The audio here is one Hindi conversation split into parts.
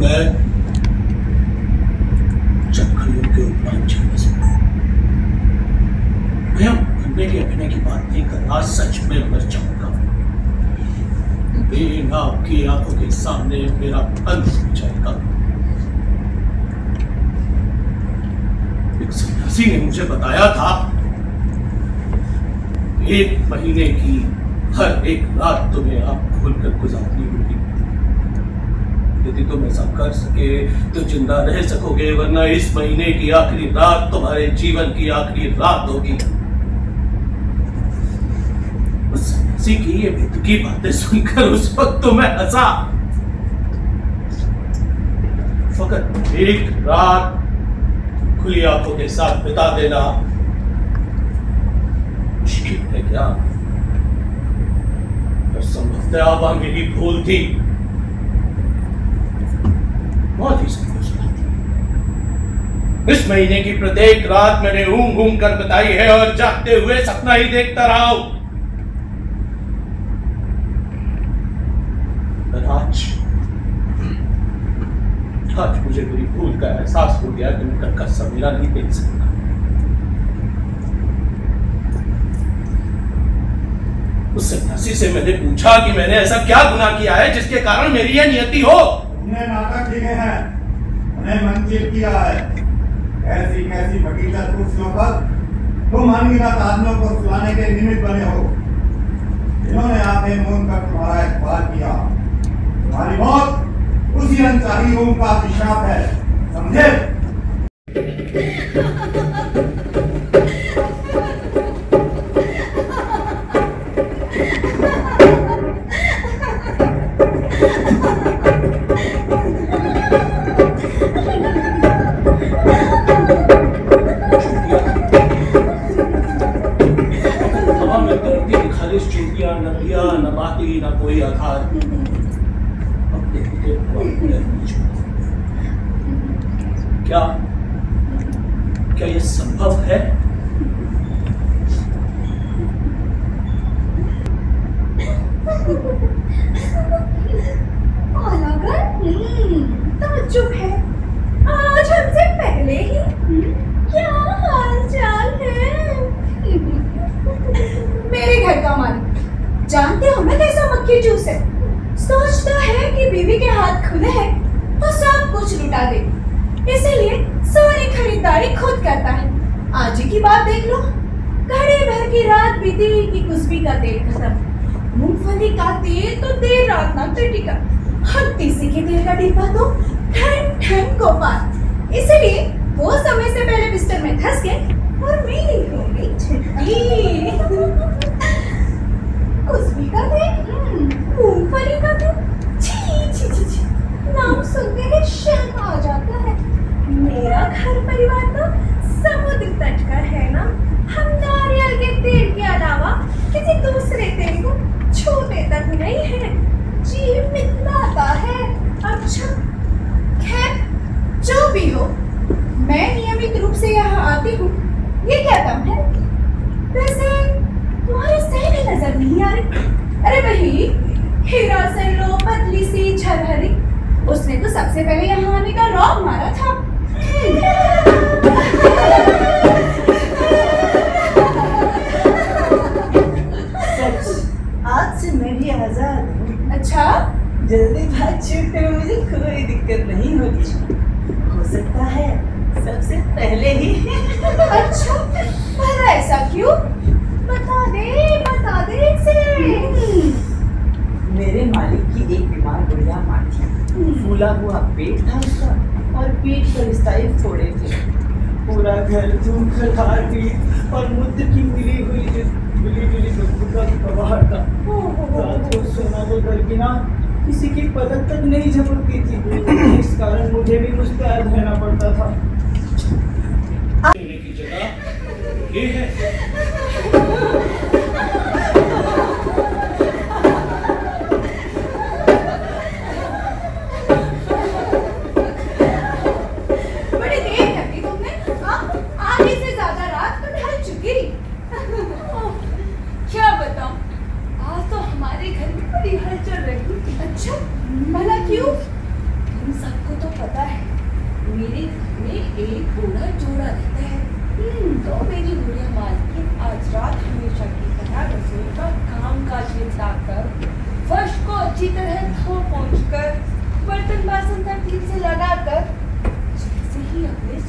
मैं चक्रियों के उपरांत जीवन सकता हूं। मैं मरने के अभिनय की बात नहीं कर रहा, सच में मर जाऊंगा। बेना आपकी आंखों के सामने मेरा अंत हो जाएगा। एक सन्यासी ने मुझे बताया था 1 महीने की हर एक रात तुम्हें आंख खोलकर गुजारनी होगी। यदि तुम ऐसा कर सके तो जिंदा रह सकोगे, वरना इस महीने की आखिरी रात तुम्हारे जीवन की आखिरी रात होगी। उस सन्यासी की ये बेतुकी बातें सुनकर उस वक्त तो मैं हंसा। फकत एक रात खुली आंखों के साथ बिता देना मुश्किल है क्या? और संभवतः आवा मेरी भूल थी, बहुत ही संतोष थी। इस महीने की प्रत्येक रात मैंने ऊंघ ऊंघ कर बिताई है और जागते हुए सपना ही देखता रहा हूं। आज मुझे मेरी भूल का एहसास हो गया कि मैं कल का सवेरा नहीं देख सकता। उस सन्यासी से मैंने पूछा कि मैंने ऐसा क्या गुनाह किया है जिसके कारण मेरी यह नियति हो। उन्हें नाटक लिखे हैं, उन्हें मंचित किया है। ऐसी कैसी वकीलत कुर्सियों पर तुम अनगिनत आदमियों को सुलाने के निमित्त बने हो। इन्होंने आंखें मूंद कर तुम्हारा इकबाल किया। तुम्हारी मौत उसी अनचाही रूम का अभिशाप है, समझे? हवा में तैरती खालिश चूड़ियां, न दिया न बाती न कोई आधार। क्या यह संभव है? ताज्जुब है, आज हमसे पहले ही क्या हाल चाल है? मेरे घर का मालिक, जानते हो मैं कैसा मक्खी चूस है। सोचता है कि बीवी के हाथ खुले हैं तो सब कुछ लुटा दे, इसीलिए सारी खरीदारी खुद करता है। आज ही की बात देख लो, घड़ी भर की रात बीती कि कुस्बी का तेल खत्म, मूंगफली का तेल तो देर रात ना टिका, और तीसी के तेल का डिब्बा तो ठन ठन गोपाल। इसीलिए वो समय से पहले बिस्तर में धंस गए और मेरी हो गई छुट्टी। कुस्बी का तेल, मूंगफली का तेल, छी छी छी छी, नाम सुनते ही शर्म आ जाता है। मेरा घर परिवार तो समुद्र तट का है ना, हम नारियल के तेल के अलावा किसी दूसरे तेल को छूते तक नहीं है। जीव मिलाता है। अच्छा, खैर जो भी हो, मैं नियमित रूप से यहाँ आती हूँ, ये क्या दम है? वैसे तुम्हारी सहेली नजर नहीं आ रही। अरे वही हीरा से लो पतली सी छरहरी, उसने तो सबसे पहले यहाँ आने का रौब मारा था। आज से मैं भी आजाद हूँ। अच्छा, जल्दी भाग छूटने में मुझे कोई दिक्कत नहीं होगी। हो सकता है सबसे पहले ही। अच्छा, पर ऐसा क्यों? बता दे इसे। मेरे मालिक की एक बीमार बुढ़िया माँ थी। फूला हुआ पेट था उसका और पीठ पर स्टाइल फोड़े थे। पूरा घर धूम खलखार थी और मूत्र की मिली जुली बदबू का कबाड़ था। रात को सोना तो दरकिना किसी की पलक तक नहीं झपकती थी। इस कारण मुझे भी मुस्तैद रहना पड़ता था। की जगह ये है। बड़ी देर कर दी तुमने। आधे से ज्यादा रात तो ढल चुकी। क्या बताऊं, आज तो हमारे घर में बड़ी हलचल रही। अच्छा, भला क्यों? तुम सबको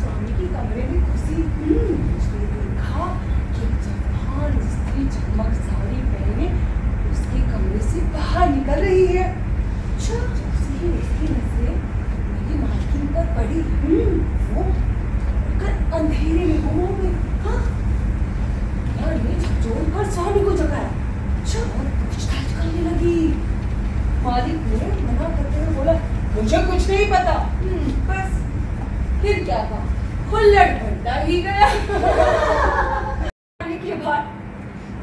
स्वामी के कमरे में घुसी, उसने देखा कि जवान स्त्री चमक साड़ी पहने उसके कमरे से बाहर निकल रही है। जब से ही उसकी नजरें मेरी मालकिन पर पड़ी, वो अंधेरे में गुम हो गई। हाँ, ने झकझोर स्वामी को जगाया, और पूछताछ करने लगी। मालिक ने मना करते हुए बोला, मुझे कुछ नहीं पता। बस फिर क्या था, हुल्लड़ बढ़ता ही गया। के बाद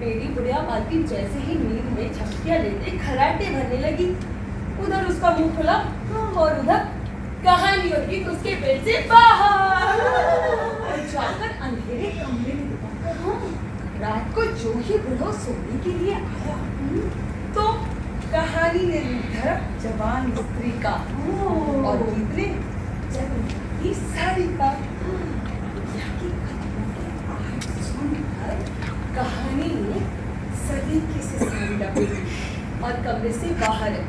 मेरी बुढ़िया मालकिन जैसे ही नींद में झपकियां लेते खराटे भरने लगी, उधर उसका मुंह खुला और उधर कहानी और गीत उसके पेट से बाहर। और जाकर अंधेरे कमरे में रात को जो ही बुढ़ो सोने के लिए आया, तो कहानी ने धरप जवान स्त्री का और गीत ने जगमगी साड़ी का। कहानी ने सलीके से साड़ी लपेटी और कमरे से बाहर है।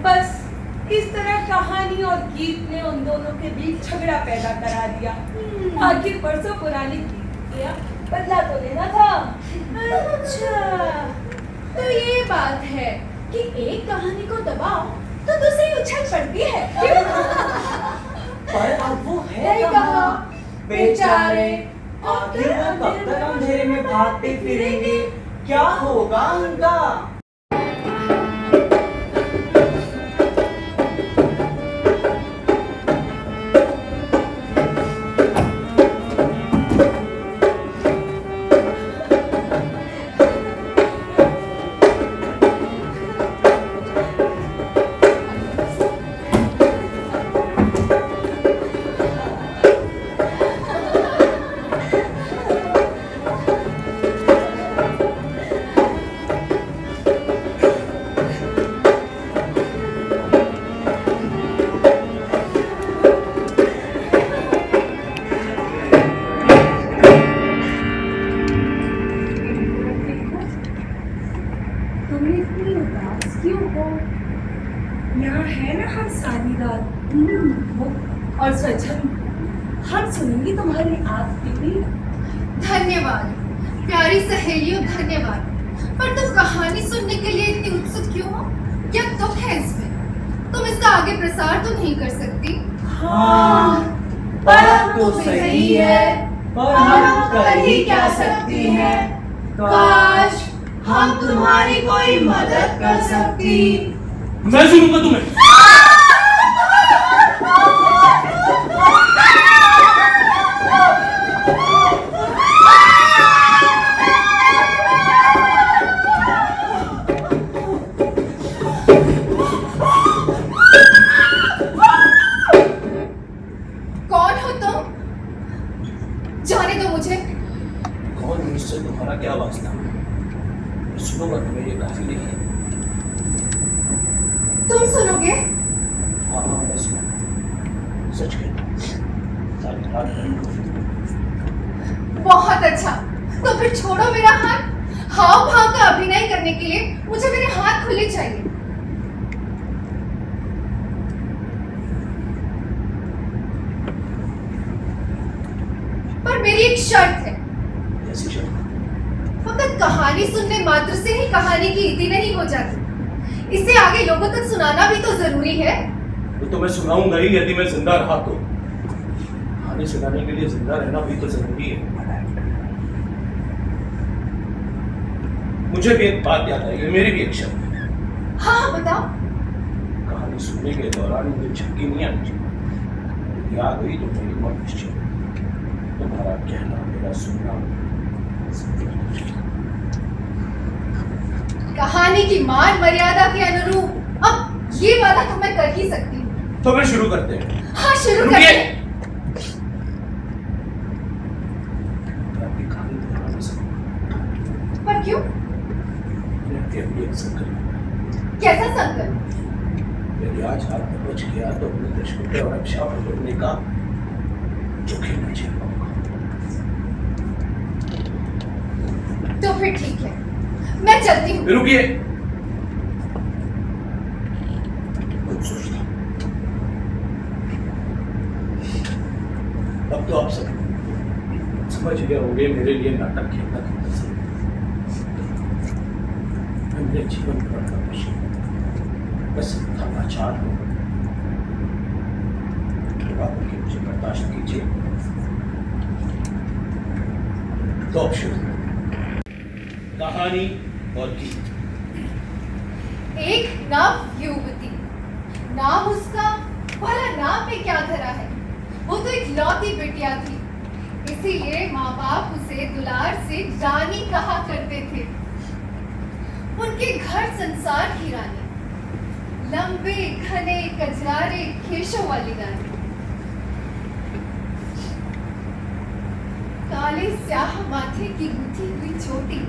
बस इस तरह कहानी और गीत ने उन दोनों के बीच झगड़ा पैदा करा दिया। आखिर परसों पुरानी गीत किया बदला तो लेना था। अच्छा, तो ये बात है कि एक कहानी को दबाओ तो दूसरी उछल पड़ती है। पर अब वो है कहाँ? बेचारे, आखिर वो कब तक अंधेरे में भागते फिरेंगे? क्या होगा उनका? और सजन, हम सुनेंगे तुम्हारी आखिरी। धन्यवाद प्यारी सहेलियों, धन्यवाद। पर तुम कहानी सुनने के लिए इतनी उत्सुक क्यों हो? क्या दुख है इसमें? तुम इसका आगे प्रसार तो नहीं कर सकती? हाँ, बात तो सही है, पर हम कर ही क्या सकती हैं? काश हम तुम्हारी कोई मदद कर सकती। मैं सुनूंगा तुम्हें। कौन हो तुम? जाने दो मुझे। कौन हूँ इससे तुम्हारा क्या वास्ता? सुनोगा तुम्हें, ये काफी नहीं है। तुम सुनोगे? हाँ हाँ, मैं सुनूंगा। सच कहता सारी रात बहुत अच्छा, तो फिर छोड़ो मेरा हाथ। हाव भाव का अभिनय करने के लिए मुझे मेरे हाथ खुले चाहिए। पर मेरी एक शर्त है। ऐसी शर्त? फकत कहानी सुनने मात्र से ही कहानी की इति नहीं हो जाती, इसे आगे लोगों तक सुनाना भी तो जरूरी है। तो मैं सुनाऊंगा ही, यदि मैं जिंदा रहा तो। कहानी सुनाने के लिए जिंदा रहना भी तो जरूरी है। मुझे भी एक बात याद आई है, मेरी भी एक शर्त है। हाँ बताओ। कहानी सुनने के दौरान मुझे झपकी नहीं आनी चाहिए। याद हुई तो मेरी मौत निश्चित। तुम्हारा कहना, मेरा सुनना। कहानी की मान मर्यादा के अनुरूप अब ये वादा तो मैं कर ही सकती हूँ। तो मैं शुरू करते हैं। हाँ शुरू करते हैं। पर क्यों? एक संकल्प। कैसा संकल्प? यदि आज हाथ में बच गया तो अपने दुश्मन और अभिशाप तोड़ने का जोखिम न झेल पाऊंगा। तो फिर ठीक है, मैं चलती हूँ। रुकिए, कुछ सोचता। अब अब तो आप सब समझ गए होंगे मेरे लिए नाटक खेलना कितना सही। मैं मेरे जीवन भर का विषय बस था लाचार हूँ। मुझे बर्दाश्त कीजिए। तो अब शुरू कहानी और गीत। एक नव युवती, नाम उसका, भला नाम में क्या धरा है? वो तो एक लौती बिटिया थी, इसीलिए माँ बाप उसे दुलार से रानी कहा करते थे। उनके घर संसार की रानी, लंबे घने कजरारे केशों वाली रानी, काले स्याह माथे की गुथी हुई चोटी,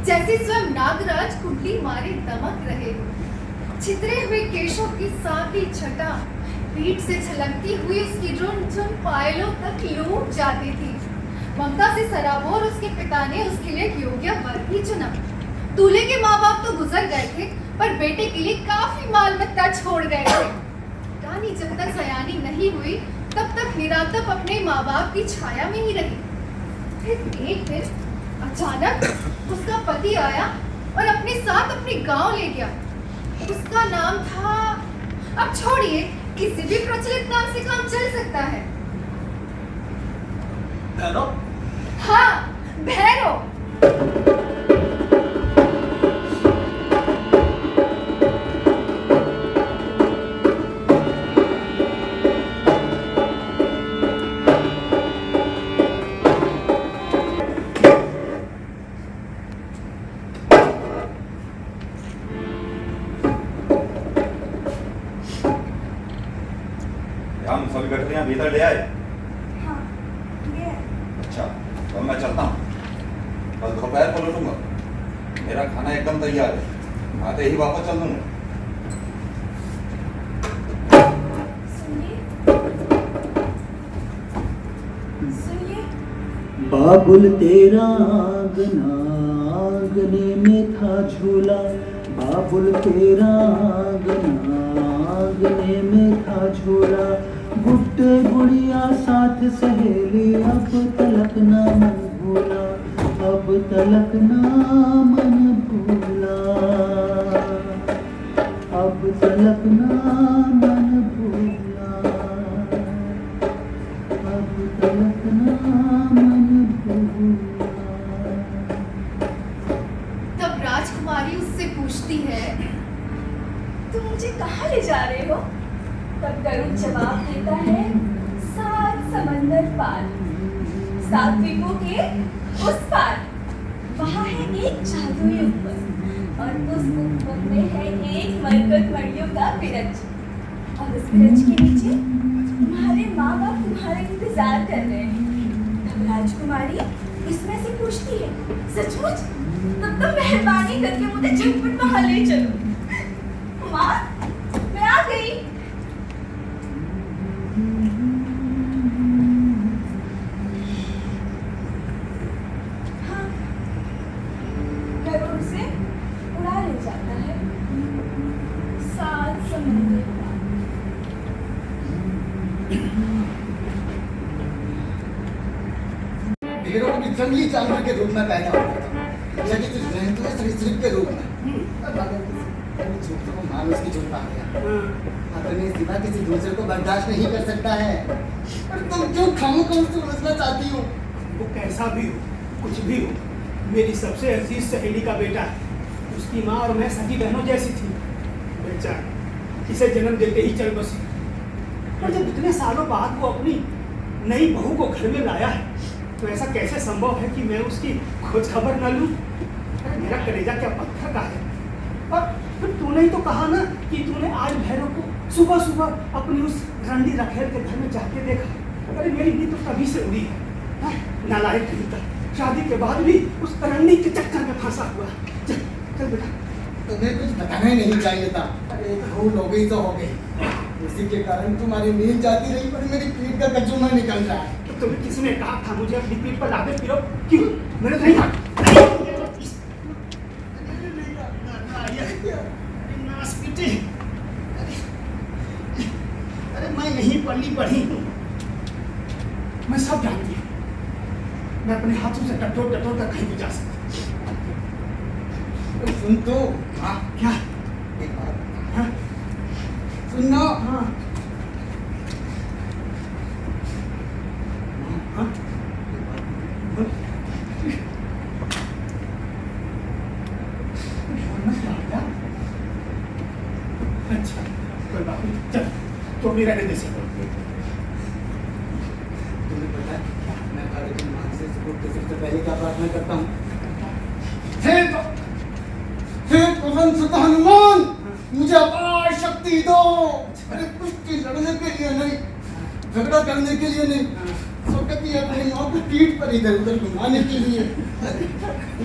जैसे स्वयं नागराज कुंडली मारे दमक रहे हो। छितरे हुए केशों की सांवली छटा पीठ से छलकती हुई उसकी रुन-झुन पायलों तक लूट जाती थी। ममता से सराबोर उसके पिता ने उसके लिए योग्य वर ही चुना। दूल्हे के माँ बाप तो गुजर गए थे, पर बेटे के लिए काफी माल मत्ता छोड़ गए थे। रानी जब तक सयानी नहीं हुई, तब तक निरातप अपने माँ बाप की छाया में ही रही। फिर एक दिन अचानक उसका पति आया और अपने साथ अपने गांव ले गया। उसका नाम था, अब छोड़िए, किसी भी प्रचलित नाम से काम चल सकता है। भैरव? हाँ, भैरव। हम सभी गठरियां भीतर ले आए। हाँ, ये अच्छा, तो मैं चलता हूँ। कल दोपहर को लौटूंगा। मेरा खाना एकदम तैयार है, आते ही वापस चल दूंगा। सुनिए, सुनिए। बाबुल तेरा आंगना, आंगने में था झूला। बाबुल तेरा आंगना, आंगने में था झूला। गुड्डे गुड़िया साथ सहेली, अब तलक ना मन भूला, अब तलक ना मन भूला, अब तलक ना मन भूला, अब तलक ना मन भूला। तब राजकुमारी उससे पूछती है, तुम मुझे कहाँ ले जा रहे हो? तब गरुड़ जवाब देता है, 7 समंदर पार, 7 द्वीपों के उस पार। वहाँ है एक जादुई ऊपर और उस ऊपर में है एक मरकत मड़ियों का बिरज, और उस बिरज के नीचे तुम्हारे माँ बाप तुम्हारा इंतजार कर रहे हैं। तब राजकुमारी इसमें से पूछती है, सचमुच? तब तो मेहरबानी करके मुझे झटपट वहाँ ले चलो। माँ, मैं आ गई। हाँ, गरुड़ से उड़ा ले जाता है 7 समुद्र पार। भेड़ों की जंगली जानवर के रूप में पैदा होता था, जैसे कुछ जंतु सरीसृप के रूप में। को मानुस की चोट आ गया, अपने सिवा किसी दूसरे को बर्दाश्त नहीं कर सकता है। और तुम क्यों खामोखा उससे उलझना चाहती हो? वो कैसा भी हो, कुछ भी हो, मेरी सबसे अजीज सहेली का बेटा है। उसकी माँ और मैं सगी बहनों जैसी थी। बेचारा इसे जन्म देते ही चल बसी, और जब इतने सालों बाद वो अपनी नई बहू को घर में लाया है, तो ऐसा कैसे संभव है कि मैं उसकी खोज खबर न लूं? मेरा कलेजा क्या पत्थर का है। और फिर तूने ही तो कहा ना कि तूने आज भैरव को सुबह सुबह अपनी उस रंडी रखेल के घर में जाके देखा। अरे मेरी नींद तो तभी से उड़ी है। नालायक नहीं था, शादी के बाद भी उस रंडी के चक्कर में फंसा हुआ। चल चल बेटा। तुम्हें कुछ बताना ही नहीं चाहिए था। अरे भूल हो गई तो हो गई, उसी के कारण तुम्हारी नींद जाती रही, पर मेरी पीठ का कचूमा निकल रहा है। तो तुम्हें किसने कहा था मुझे अपनी पीठ पर लादे फिरो? क्यों? मैंने नहीं कहा। अरे मैं नहीं पढ़ी हूँ। मैं सब जानती हूँ। मैं अपने हाथों से टटोर टटोर कर कहीं भी जा सकती। सुन तो। हाँ क्या? एक बात। हाँ सुनना। हाँ हाँ अच्छा कोई बात नहीं, चल तो मेरा रहने से तुम्हें पता है मैं भारत की मां से सबसे पहले क्या प्रार्थना करता हूँ? हे पवन सुत हनुमान, मुझे अपार शक्ति दो। अरे कुश्ती लड़ने के लिए नहीं, झगड़ा करने के लिए नहीं, स्वगति अपनी माँ को पीठ पर इधर उधर घुमाने के लिए।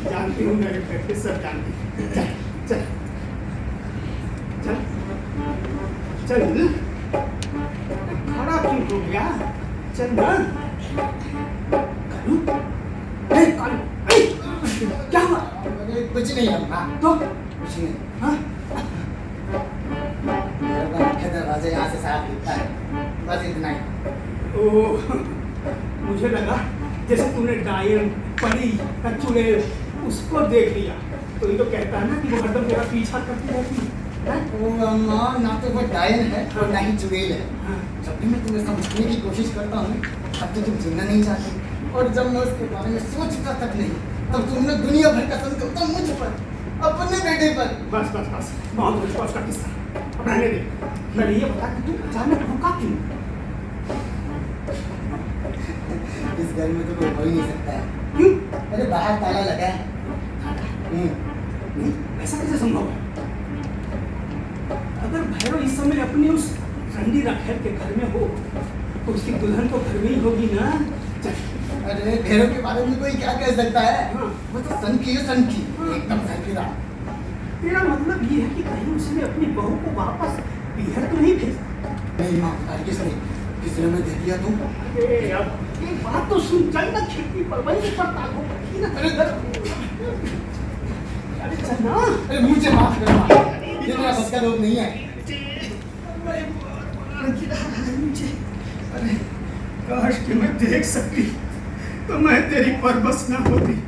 जानती हूँ मेरे बेटे, सब जानती हूँ। चल चल चल चल खड़ा क्यों हो गया? चल ना कालू, कालू क्या हुआ? अरे कुछ नहीं अम्मा, तो कुछ नहीं। हाँ मुख्य दरवाजा यहाँ से साफ दिखता है, बस इतना ही। ओह, मुझे लगा जैसे तूने डायन परी चुड़ैल उसको देख लिया, तो ये तो कहता है ना कि वो हरदम तेरा पीछा करती रहती है। ओ अम्मा, ना तो वो डायन है और ना ही चुड़ैल है। हाँ। जब भी मैं तुम्हें समझने की कोशिश करता हूँ तब तो तुम सुनना नहीं चाहती, और जब मैं उसके बारे में सोचता तक नहीं तब तुमने दुनिया भर का कसम करता मुझ पर, अपने बेटे पर। बस बस बस, बहुत हो चुका उसका किस्सा, अब रहने दे। मैं ये बता कि तू अचानक रुका क्यों? इस घर में तो कोई हो ही नहीं सकता है। क्यों? अरे बाहर ताला लगा है। नहीं, ऐसा कैसे संभव है? अगर भैरव इस समय अपनी उस रंडी राखेल के घर में हो तो उसकी दुल्हन तो घर में ही होगी ना। चल। अरे भैरव के बारे में कोई क्या कह सकता है? हाँ। वो तो सन की है, सन की, एकदम सरकीरा। तेरा मतलब ये है कि कहीं उसने अपनी बहू को वापस बिहार तो नहीं भेजा? नहीं माँ, किसने मैं दे दिया तुम? अरे अब एक बात तो सुन, चल ना खिड़की पर वहीं पर ताको पड़ी ना। अरे चल ना। अरे मुझे माफ करना, ये मेरा बस का लोग नहीं है। अरे काश कि मैं देख सकती तो मैं तेरी परबस ना होती।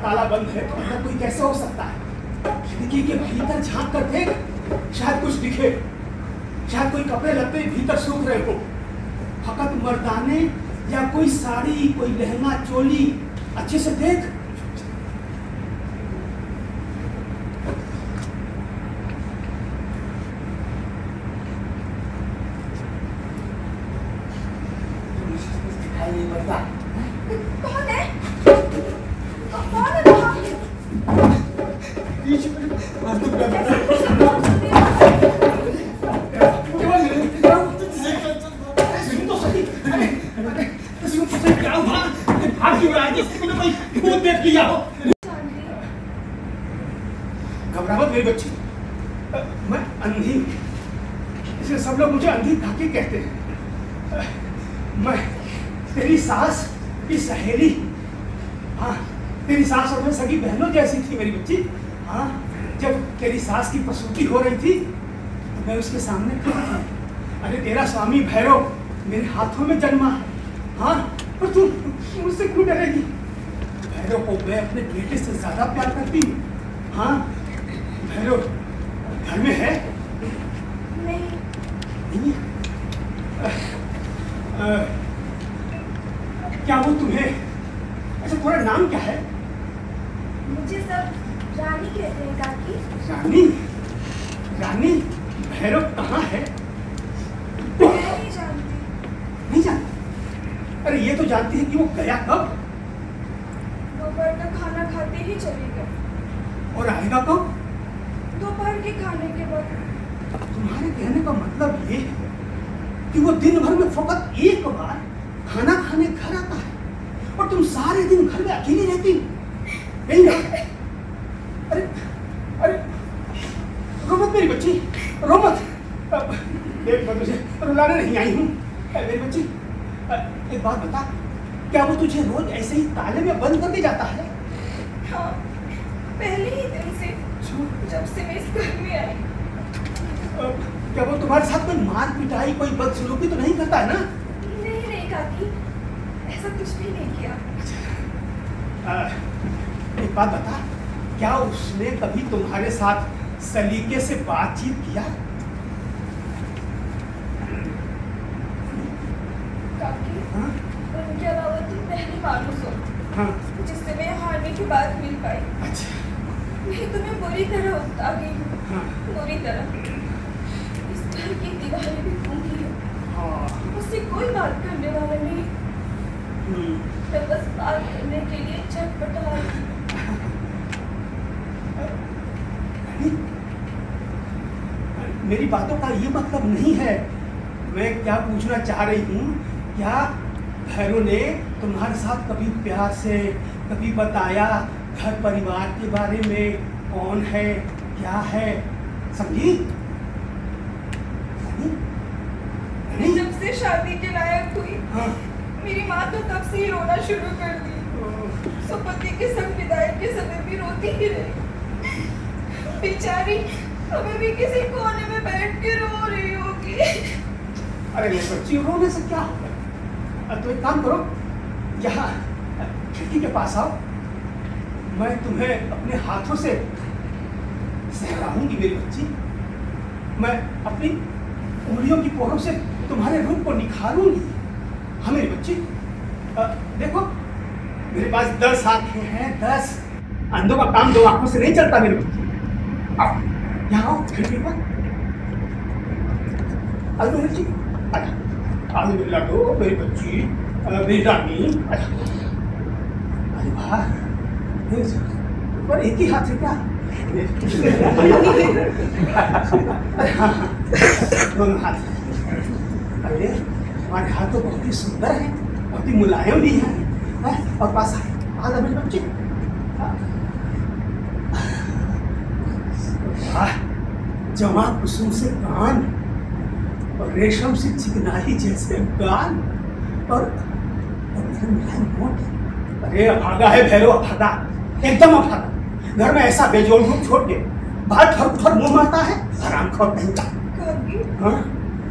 ताला बंद है तो अंदर कोई कैसे हो सकता है? खिड़की के भीतर झांक कर देख, शायद कुछ दिखे, शायद कोई कपड़े लत्ते भीतर सूख रहे हो, फकत मर्दाने या कोई साड़ी, कोई लहंगा चोली, अच्छे से देख। दिखाई नहीं पड़ता। कौन है? कौन है वहाँ? घबरावत मेरी बच्ची, मैं अंधी हूँ, इसलिए सब लोग मुझे अंधी काकी कहते हैं। मैं तेरी सास की सहेली, हाँ तेरी सास और मैं सगी बहनों जैसी थी मेरी बच्ची। हाँ जब तेरी सास की प्रसूति हो रही थी तो मैं उसके सामने खड़ा था। अरे तेरा स्वामी भैरव मेरे हाथों में जन्मा है। हाँ और तू मुझसे क्यों डरेगी? भैरव को मैं अपने बेटे से ज्यादा प्यार करती हूँ। हाँ भैरव घर में है? नहीं। क्या वो तुम्हें, अच्छा तुम्हारा नाम क्या है? मुझे सब रानी कहते हैं काकी। रानी? रानी भैरव कहाँ है? मैं नहीं जानती। नहीं जानती? अरे ये तो जानती है कि वो गया कब? दोपहर तक खाना खाते ही चले गए। और आएगा कब? दोपहर के खाने के बाद। तुम्हारे कहने का मतलब ये है कि वो दिन भर में फकत एक बार खाना खाने घर आता है और और तुम सारे दिन घर में अकेली रहती नहीं ना? अरे अरे रो मत मेरी बच्ची, रो मत। देख मैं तुझे रुलाने नहीं आई हूँ मेरी बच्ची। एक बात बता, क्या वो तुझे रोज ऐसे ही ताले में बंद करके जाता है? हाँ, पहले ही दिन से, जब से मैं इस घर में आई। क्या वो तुम्हारे साथ कोई मार पिटाई, कोई बदसलूकी तो नहीं करता है ना? नहीं काकी, ऐसा कुछ भी नहीं किया। एक बात बता, क्या उसने कभी तुम्हारे साथ सलीके से बातचीत किया? काकी, हाँ? उनके अलावा तुम पहली मानुस हो हाँ? जिससे मैं हारने के बाद मिल पाई। अच्छा। मैं तुम्हें बुरी तरह उकता गई हूँ। हाँ। बुरी तरह। इस घर की दीवारें भी गूंगी है। हाँ। मुझसे कोई बात करने वाला नहीं। मैं बस बात करने के लिए छटपटा रही। मेरी बातों का ये मतलब नहीं है। मैं क्या पूछना चाह रही हूँ, क्या भैरव ने तुम्हारे साथ कभी प्यार से कभी बताया घर परिवार के बारे में, कौन है क्या है, समझी? मैं जब से शादी के लायक हुई, हाँ। मेरी माँ तो तब से ही रोना शुरू कर दी। सुपति के संग विदाई के समय भी रोती ही रही। बेचारी अभी भी किसी कोने में बैठ के रो रही होगी। अरे बच्ची, रोने से क्या होगा? तो एक काम करो, यहाँ खिड़की के पास आओ, मैं तुम्हें अपने हाथों से सहलाऊंगी मेरी बच्ची। मैं अपनी उंगलियों की पोरों से तुम्हारे रूप को निखारूंगी। हाँ मेरी बच्ची, देखो मेरे पास 10 आंखें हैं, 10। अंधों का काम 2 आंखों से नहीं चलता मेरी बच्ची। आओ यहाँ आओ खिड़की पर। आओ मेरी बच्ची, आओ मेरी लाडो, मेरी बच्ची, मेरी रानी। अरे वाह, पर एक ही हाथ से क्या? दोनों हाथ। अरे हमारे हाथ तो बहुत ही सुंदर है, बहुत ही मुलायम भी है। और पास आ मेरी बच्ची। जमा कुसुम से कान और रेशम से चिकनाई जैसे गाल और मुलायम होंठ। अरे अभागा है भैरव, अभागा, एकदम अभागा। घर में ऐसा बेजोड़ रूप छोड़ के बाहर थर मुंह मारता है, हरामखोर कहीं का। हाँ?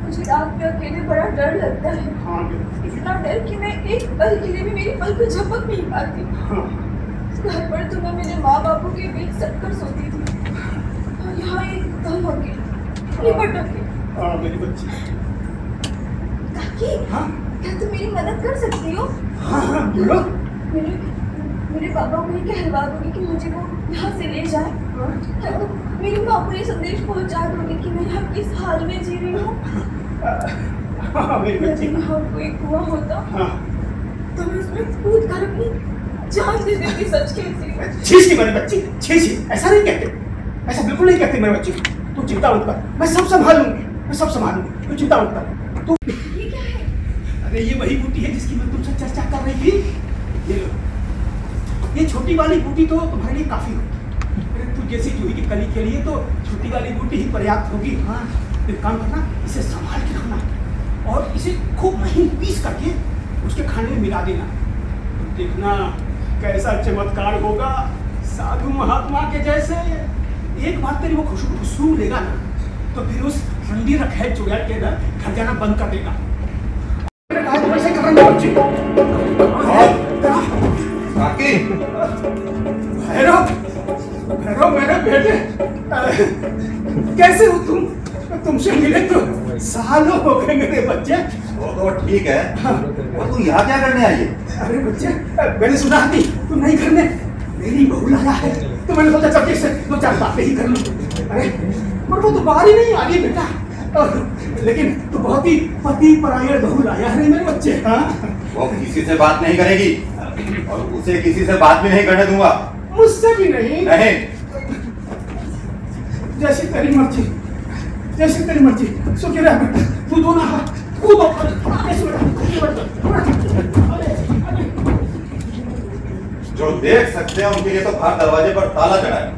मुझे रात में अकेले बड़ा डर लगता है। हाँ, इतना डर कि मैं एक पल के लिए भी मेरी पल को झपक नहीं पाती। हाँ। घर पर तो मैं मेरे माँ बापू के बीच सटकर सोती थी, और यहाँ एकदम अकेले, लिपट अकेले। मेरी बच्ची। काकी, हाँ? क्या तुम मेरी मदद कर सकती हो? हाँ बोलो। मेरे पापा को ये कहलवा दोगे कि मुझे वो यहाँ से ले जाए? क्या तुम मेरी माँ को ये संदेश पहुँचा दोगे कि मैं यहाँ किस हाल में जी रही हूँ? यदि यहाँ कोई कुआं होता तो मैं उसमें कूद कर अपनी जान दे देती। सच कहती। छी मेरी बच्ची, छी, ऐसा नहीं कहते, ऐसा बिल्कुल नहीं कहते मेरी बच्ची। तू चिंता मत कर, मैं सब संभालूंगी, मैं सब संभालूंगी, तू चिंता मत कर। तू ये क्या है? अरे ये वही बूटी है जिसकी मैं तुमसे चर्चा कर रही थी। ये लो, ये छोटी वाली बूटी तो तुम्हारे लिए काफी होगी। तू जैसी जूही की कली के लिए तो छोटी वाली बूटी ही पर्याप्त होगी। हाँ, एक काम करना, इसे संभाल के रखना और इसे खूब महीन पीस करके उसके खाने में मिला देना। तो देखना कैसा चमत्कार होगा, साधु महात्मा के जैसे। एक बार तेरी वो खुशबू लेगा ना, तो फिर उस ठंडी रखे चुड़ैल के ना घर जाना बंद कर देगा। भैरव मेरे बेटे, कैसे हो तुम? तुमसे मिले तो सालों हो गए मेरे बच्चे। वो तो ठीक है, और तू यहाँ क्या करने आई है? अरे बच्चे, मैंने सुना कि तुम नहीं घर में मेरी बहू लाया है, तो मैंने सोचा चल से 2-4 बातें ही कर लूं। अरे पर वो तो बाहर ही नहीं आ रही बेटा। लेकिन तू बहुत ही पति परायण बहू लाया है मेरे बच्चे। हाँ, वो किसी से बात नहीं करेगी और उसे किसी से बात भी नहीं करने दूंगा। मुझसे भी नहीं? नहीं। जैसी तेरी मर्जी, जैसी तेरी मर्जी। सुखी रह बेटा, तू दोनों हाथ कूदो। जो देख सकते हैं उनके लिए तो बाहर दरवाजे पर ताला चढ़ा है,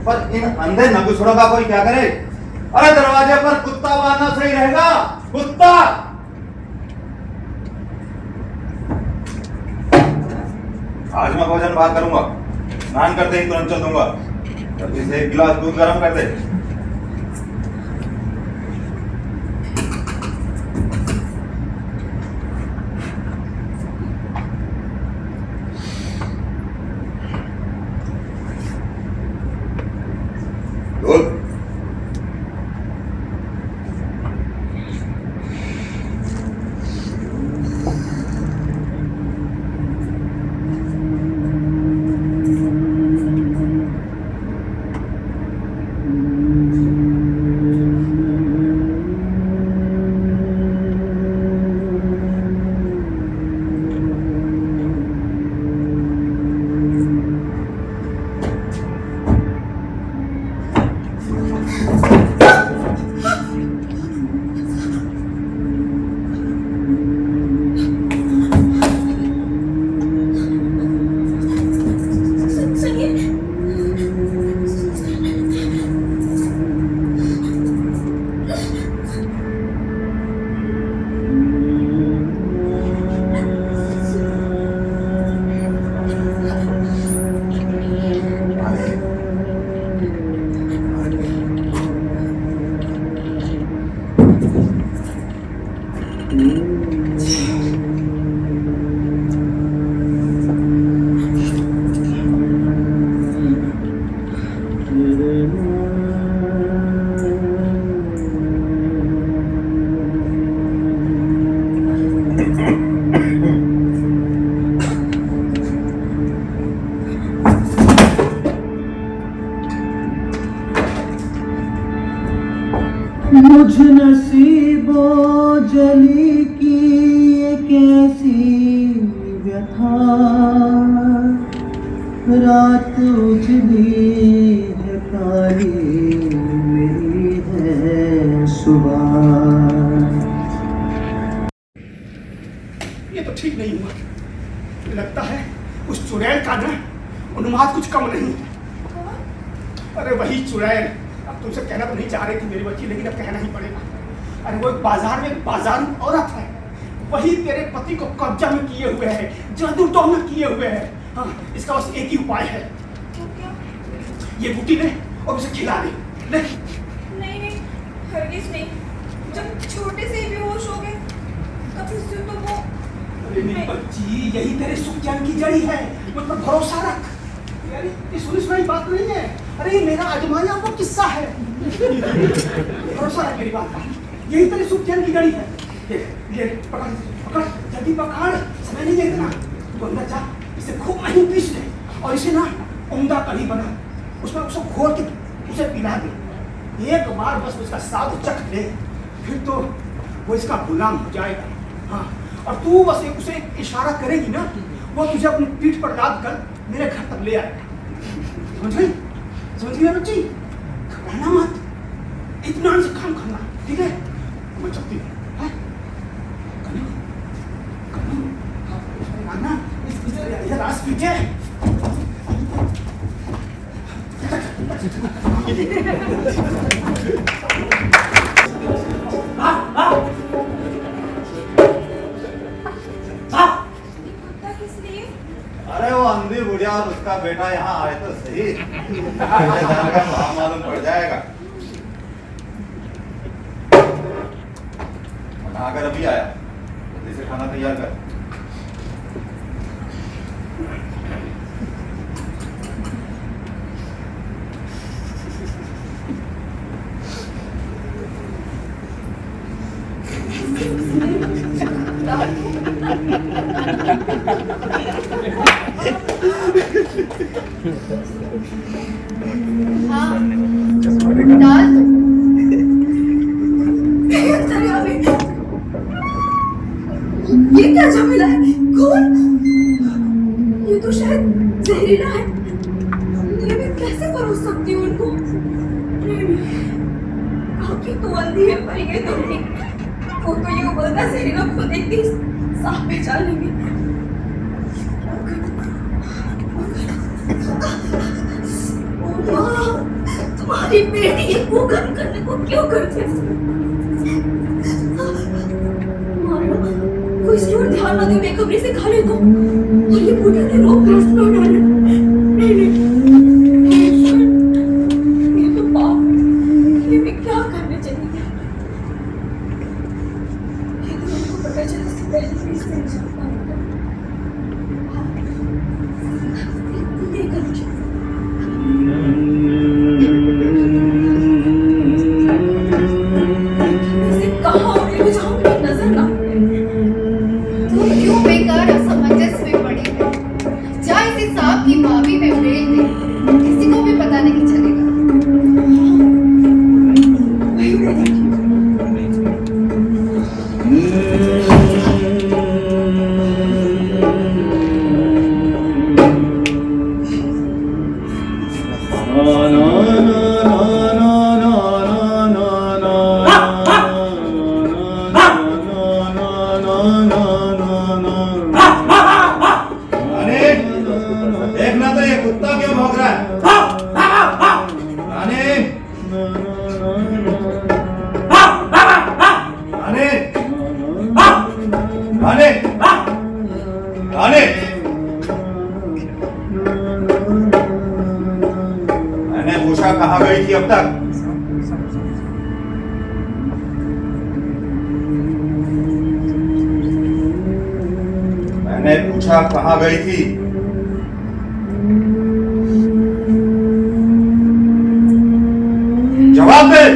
पर इन अंधे नगुसड़ों का कोई क्या करे? अरे दरवाजे पर कुत्ता बांधना सही रहेगा। कुत्ता आज मैं भोजन बाहर करूंगा, स्नान करते ही तुरंत चल दूंगा। जल्दी से एक गिलास दूध गर्म कर दे। दूध मुझ नसीबों जली की ये कैसी व्यथा, रात उजली है काली मेरी है सुबह। ये तो ठीक नहीं हुआ, लगता है उस चुड़ैल का ना अनुमान कुछ कम नहीं। अरे वही चुड़ैल, अब तुमसे कहना तो नहीं चाह रही थी मेरी बच्ची, लेकिन अब कहना ही पड़ेगा। अरे वो बाजार में बाजारू औरत है, वही तेरे पति को कब्जा में किए हुए है, जादू टोना किए हुए है। हाँ, इसका बस एक ही उपाय है। क्या? ये बूटी ले और उसे खिला दे। ले। नहीं नहीं, हरगिज नहीं। जब छोटे से ही बेहोश हो गए तब से तो वो। अरे मेरी बच्ची, यही तेरे सुख चैन की जड़ी है, मुझ पर भरोसा रख। अरे ये सुनी सुनाई बात नहीं है, अरे ये मेरा आजमाया वो किस्सा है। भरोसा रख मेरी बात का, यही तेरे सुख चैन की जड़ी है। ये पकड़ पकड़, जल्दी पकड़, समय नहीं देखना। तू अंदर जा, इसे खूब महीन पीस ले और इसे ना उम्दा कढ़ी बना, उसमें उसको घोल के उसे पिला दे। एक बार बस उसका स्वाद चख ले, फिर तो वो इसका गुलाम हो जाएगा। हाँ, और तू बस उसे एक इशारा करेगी ना, वो तुझे अपनी पीठ पर लाद कर मेरे घर तक ले आएगा। समझ गई? समझ गई बच्ची? घबराना मत, इत्मीनान से काम करना, ठीक है? मैं चलती हूँ। रास पीछे अरे वो अंधी बुढ़िया और उसका बेटा यहाँ आए तो सही, वहाँ मालूम पड़ जाएगा। अगर अभी आया तो इसे खाना तैयार कर। हाँ, डाल दो। ये क्या झमेला है? कौन? ये तो शायद जहरीला है। ये मैं कैसे परोस सकती हूँ उनको? बाकी तो अंधी है, पर ये तो नहीं। वो तो ये उबलता जहरीला खुद एक दिन साफ पहचान लेंगे। क्या करूँ? तुम्हारी बेटी ये कुकर्म करने को क्यों करती है? कोई इसकी ओर ध्यान न दे, बेखबरी से खा ले तो और ये बूढ़े ने रोग-ग्रस्त न डाले। नहीं ये तो पाप है। ये मैं क्या करने चली थी? ये तो उनको पता चला इससे पहले भी इससे इंसान होता है। ये कर कहाँ गई थी अब तक? मैंने पूछा कहाँ गई थी? जवाब दे।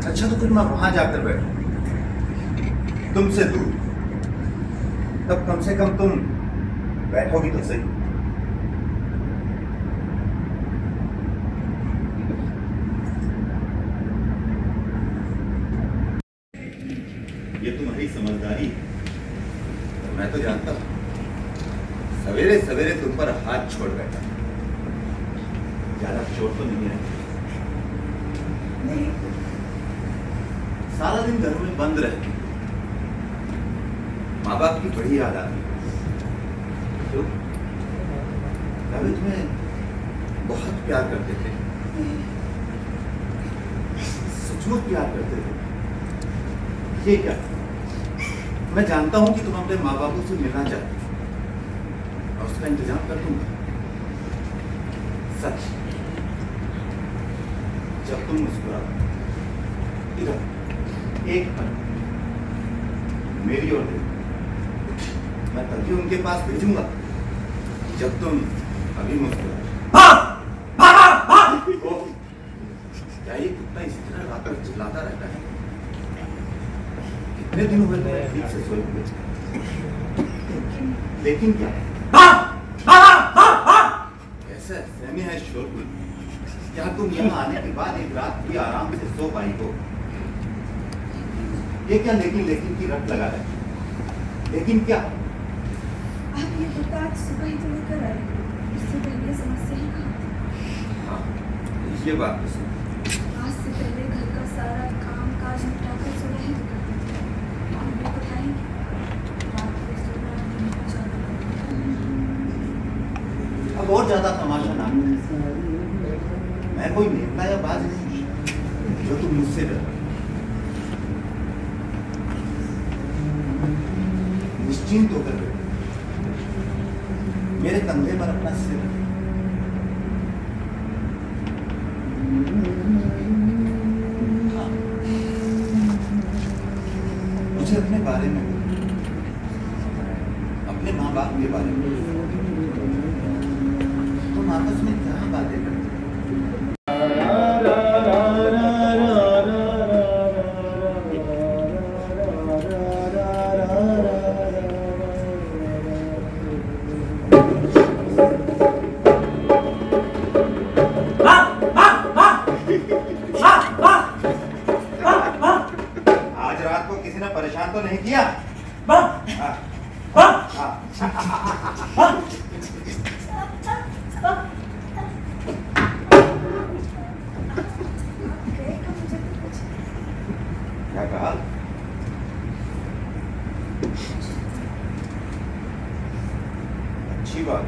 अच्छा तो फिर मैं वहां जाकर बैठूं तुमसे दूर, तब कम से कम तुम बैठोगी तो सही। ये तुम्हारी समझदारी है, मैं तो जानता हूं। सवेरे सवेरे तुम पर हाथ छोड़ बैठा, ज्यादा चोट तो नहीं है? नहीं। सारा दिन घर में बंद रहती, माँ बाप की बड़ी याद आती। क्यों? अभी तुम्हें बहुत प्यार करते थे, सचमुच प्यार करते थे। ये क्या? मैं जानता हूं कि तुम अपने माँ बापू से मिलना चाहते हो और उसका इंतजाम कर दूंगा। सच, जब तुम मुस्कुराओ इधर एक पल मेरी ओर देखो, मैं तभी उनके पास भेजूंगा जब तुम अभी मुस्कुराओ। क्या ये कुत्ता इसी तरह रात भर चिल्लाता रहता है? कितने दिन हुए मैं ठीक से सोए हुए, लेकिन क्या कैसा सहमी है शोरगुल? क्या तुम यहाँ आने के बाद एक रात भी आराम से सो पाई हो? ये क्या लेकिन की रट लगा है? लेकिन क्या? आप ये कुत्ता आज सुबह ही तो लेकर आए, इससे पहले समस्या ही कहाँ थी? हाँ, ये बात तो सही। आज से पहले घर का सारा काम काज निपटाकर सोया ही तो करते थे। आप लोग उठाएंगे रात को सोना दिन को जागना। अब और ज्यादा तमाशा ना करो। मैं कोई नेता या बाज नहीं जो तुम मुझसे डरो। निश्चिंत होकर बैठो, मेरे कंधे पर अपना सिर रखो। हाँ, मुझे अपने बारे में, अपने माँ बाप के बारे में, तुम आपस में क्या बातें करते हो? आज रात को किसी ने परेशान तो नहीं किया? क्या कहा? अच्छी बात।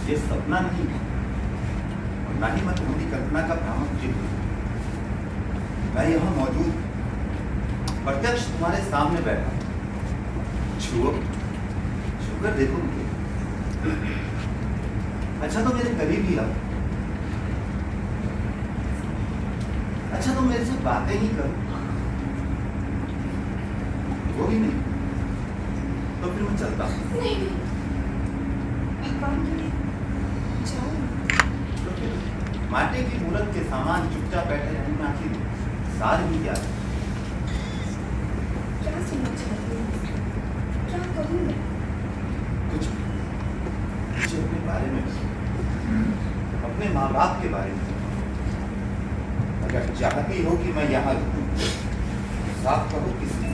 ये सपना नहीं, ना ही मैं तुम्हारी कल्पना का भ्रामक चित्र। मैं यहाँ मौजूद प्रत्यक्ष तुम्हारे सामने बैठा, छुओ, छूकर देखो मुझे। अच्छा तो मेरे करीब ही आओ, अच्छा तो मेरे से बातें ही करो, वो भी नहीं तो फिर मैं चलता हूँ। नहीं भगवान के लिए जाओ। तो फिर माटे की मूरत के सामान चुपचाप बैठे रहने में आखिर सार भी क्या है? क्या सुनना चाहती हूँ, क्या कहूँ मैं? कुछ मुझे अपने बारे में, अपने माँ बाप के बारे में। अगर चाहती हो कि मैं यहाँ रुकूं, साफ कहो किसने,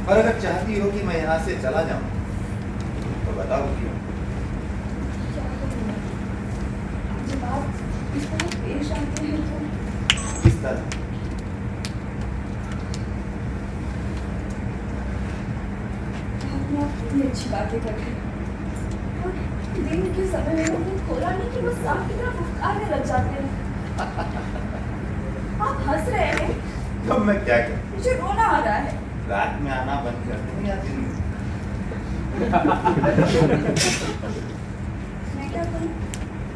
पर अगर चाहती हो कि मैं यहाँ से चला जाऊं तो बताओ क्यों? क्या कहूँ मैं? जब आप इस तरह पेश आते हैं तो किस तरह? आपने अपनी अच्छी बातें कर दी और दिन के समय में उन्हें खोला नहीं कि वो सांप की तरह फुफकारने लग जाते हैं। आप हंस रहे हैं, तब मैं क्या करूं? मुझे रोना आ रहा है। रात में आना बंद कर दूं या दिन में? मैं क्या करूं?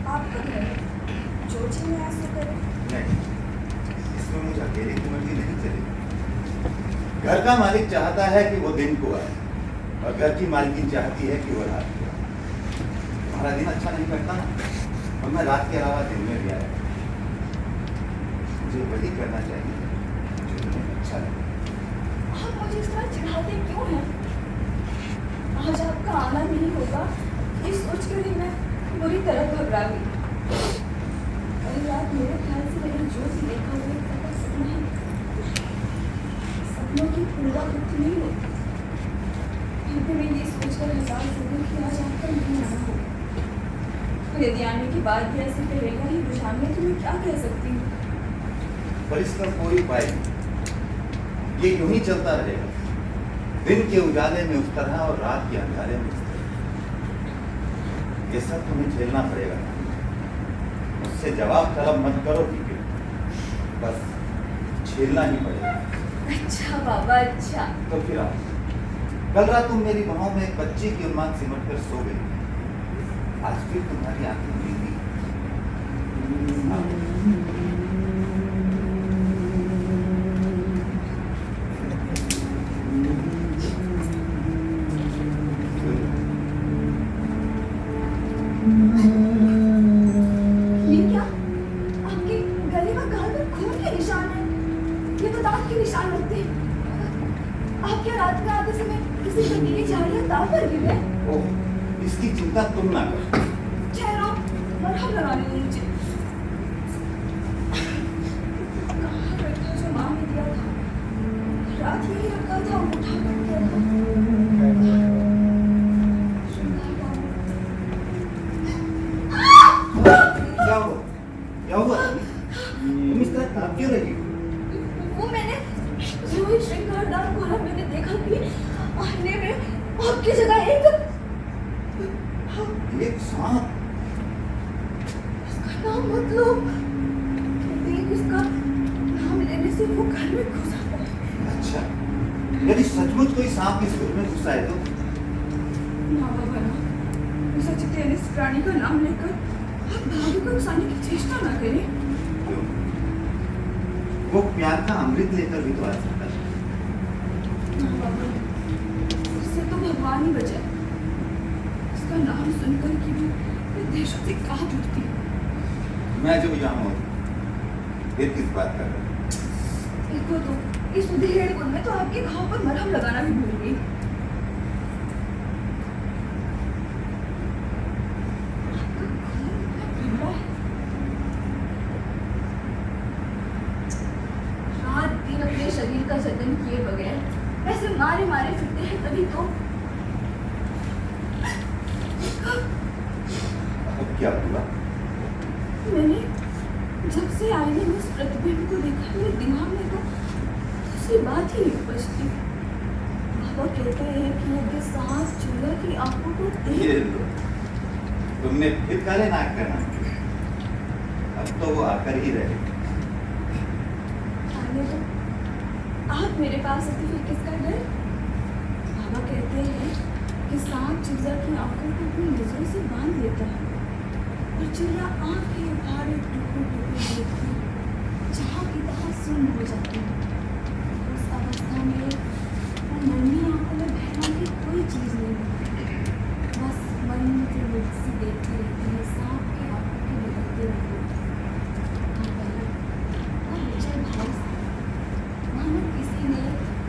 आपका घर है, जो जी मैं ऐसा करूं। नहीं, इसमें मुझे अकेले की मर्जी नहीं चलेगी। घर का मालिक चाहता है कि वो दिन को आए और घर की मालकिन चाहती है कि वो रात को आए। तुम्हारा दिन अच्छा नहीं करता ना, और मैं रात के अलावा दिन में भी आया। मुझे वही करना चाहिए जो तुम्हें अच्छा लगे। आप मुझे इस तरह चिढ़ाते क्यों हैं? आज आपका आना नहीं होगा, ये सोच कर ही मैं बुरी तरह घबरा गई। कल रात मेरे ख्याल से मैंने जो भी देखा वो एक तरह सपना है। सपनों की पुनरावृत्ति नहीं होती। फिर मैं ये सोचकर हताश हो गई कि आज आपका नहीं आना होगा। यदि आने के बाद भी ऐसे करेगा ही बुझाने तो मैं क्या कह सकती हूँ? पर इसका कोई उपाय नहीं, ये यूं ही चलता रहेगा, दिन के उजाले में उस तरह और रात के अंधारे में इस तरह। ये सब तुम्हें झेलना पड़ेगा। मुझसे जवाब तलब मत करो कि क्यों, बस झेलना ही पड़ेगा। अच्छा बाबा अच्छा। तो फिर आओ, कल रात तुम मेरी बाहों में एक बच्चे की उन्माद सिमट कर सो गई, आज फिर तुम्हारी आंखें नीली। ये क्या? आपके गले का गाल पर खून के निशान है। ये तो दांत के निशान लगते हैं। आप क्या रात में आते समय किसी जंगली झाड़ियाँ दांत पर गिरे? ओह, इसकी चिंता तुम ना करो। ठहरो, मरहम लगाने दो मुझे। कहाँ रखा जो माँ ने दिया था? रात यही रखा था, उठा कर दिया था। क्या हुआ? क्या हुआ? तुम इस तरह कांप क्यों रही हो? वो मैंने वही श्रृंगारदार खोला, मैंने देखा कि आईने में आपकी जगह एक सांप। उसका नाम मत लो। कहते हैं कि उसका नाम लेने से वो घर में घुस आता है। अच्छा, यदि सचमुच कोई सांप इस घर में घुसा है तो? ना बाबा ना, उस अचित्य इस प्राणी का नाम लेकर आप भाग्य को उकसाने की चेष्टा ना करें। क्यों? वो प्यार का अमृत लेकर भी तो आ सकता है। ना बाबा, उससे तो भगवान ही बचे। उसका नाम सुनकर कि भी दहशत से कांप उठती है। मैं जो यहाँ हूँ, फिर किस बात कर रहा हूँ? देखो तो, इस उधेड़ गुण में तो आपके घाव पर मरहम लगाना भी भूल गई। रात दिन अपने शरीर का जतन किए बगैर ऐसे मारे मारे फिरते हैं, तभी तो अब क्या हुआ? मैंने जब से आईने में उस प्रतिबिंब को देखा, मेरे दिमाग में तो दूसरी बात ही नहीं बचती। बाबा कहते हैं कि यदि सांस चूल्हा की आंखों को ये लो, तुमने फिर काले नाक करना। तो वो आकर ही रहे। आप मेरे पास आते फिर किसका डर? बाबा कहते हैं कि सांप चिड़िया की आंखों को अपनी नजरों से बांध लेता है और चिड़िया आंख के उभारे टुकड़े टुकड़े देखती चाह की तरह सुन्न हो जाती है। उस अवस्था में वो नन्ही आंखों में बहना की कोई चीज नहीं होती, बस मन से मुझसे देखती रहती है सांप की आंखों के बदलते रंग। किसी ने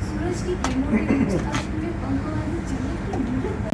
सूरज की किरणों के बीच अपने पंखों वाली चिड़िया की मूर्त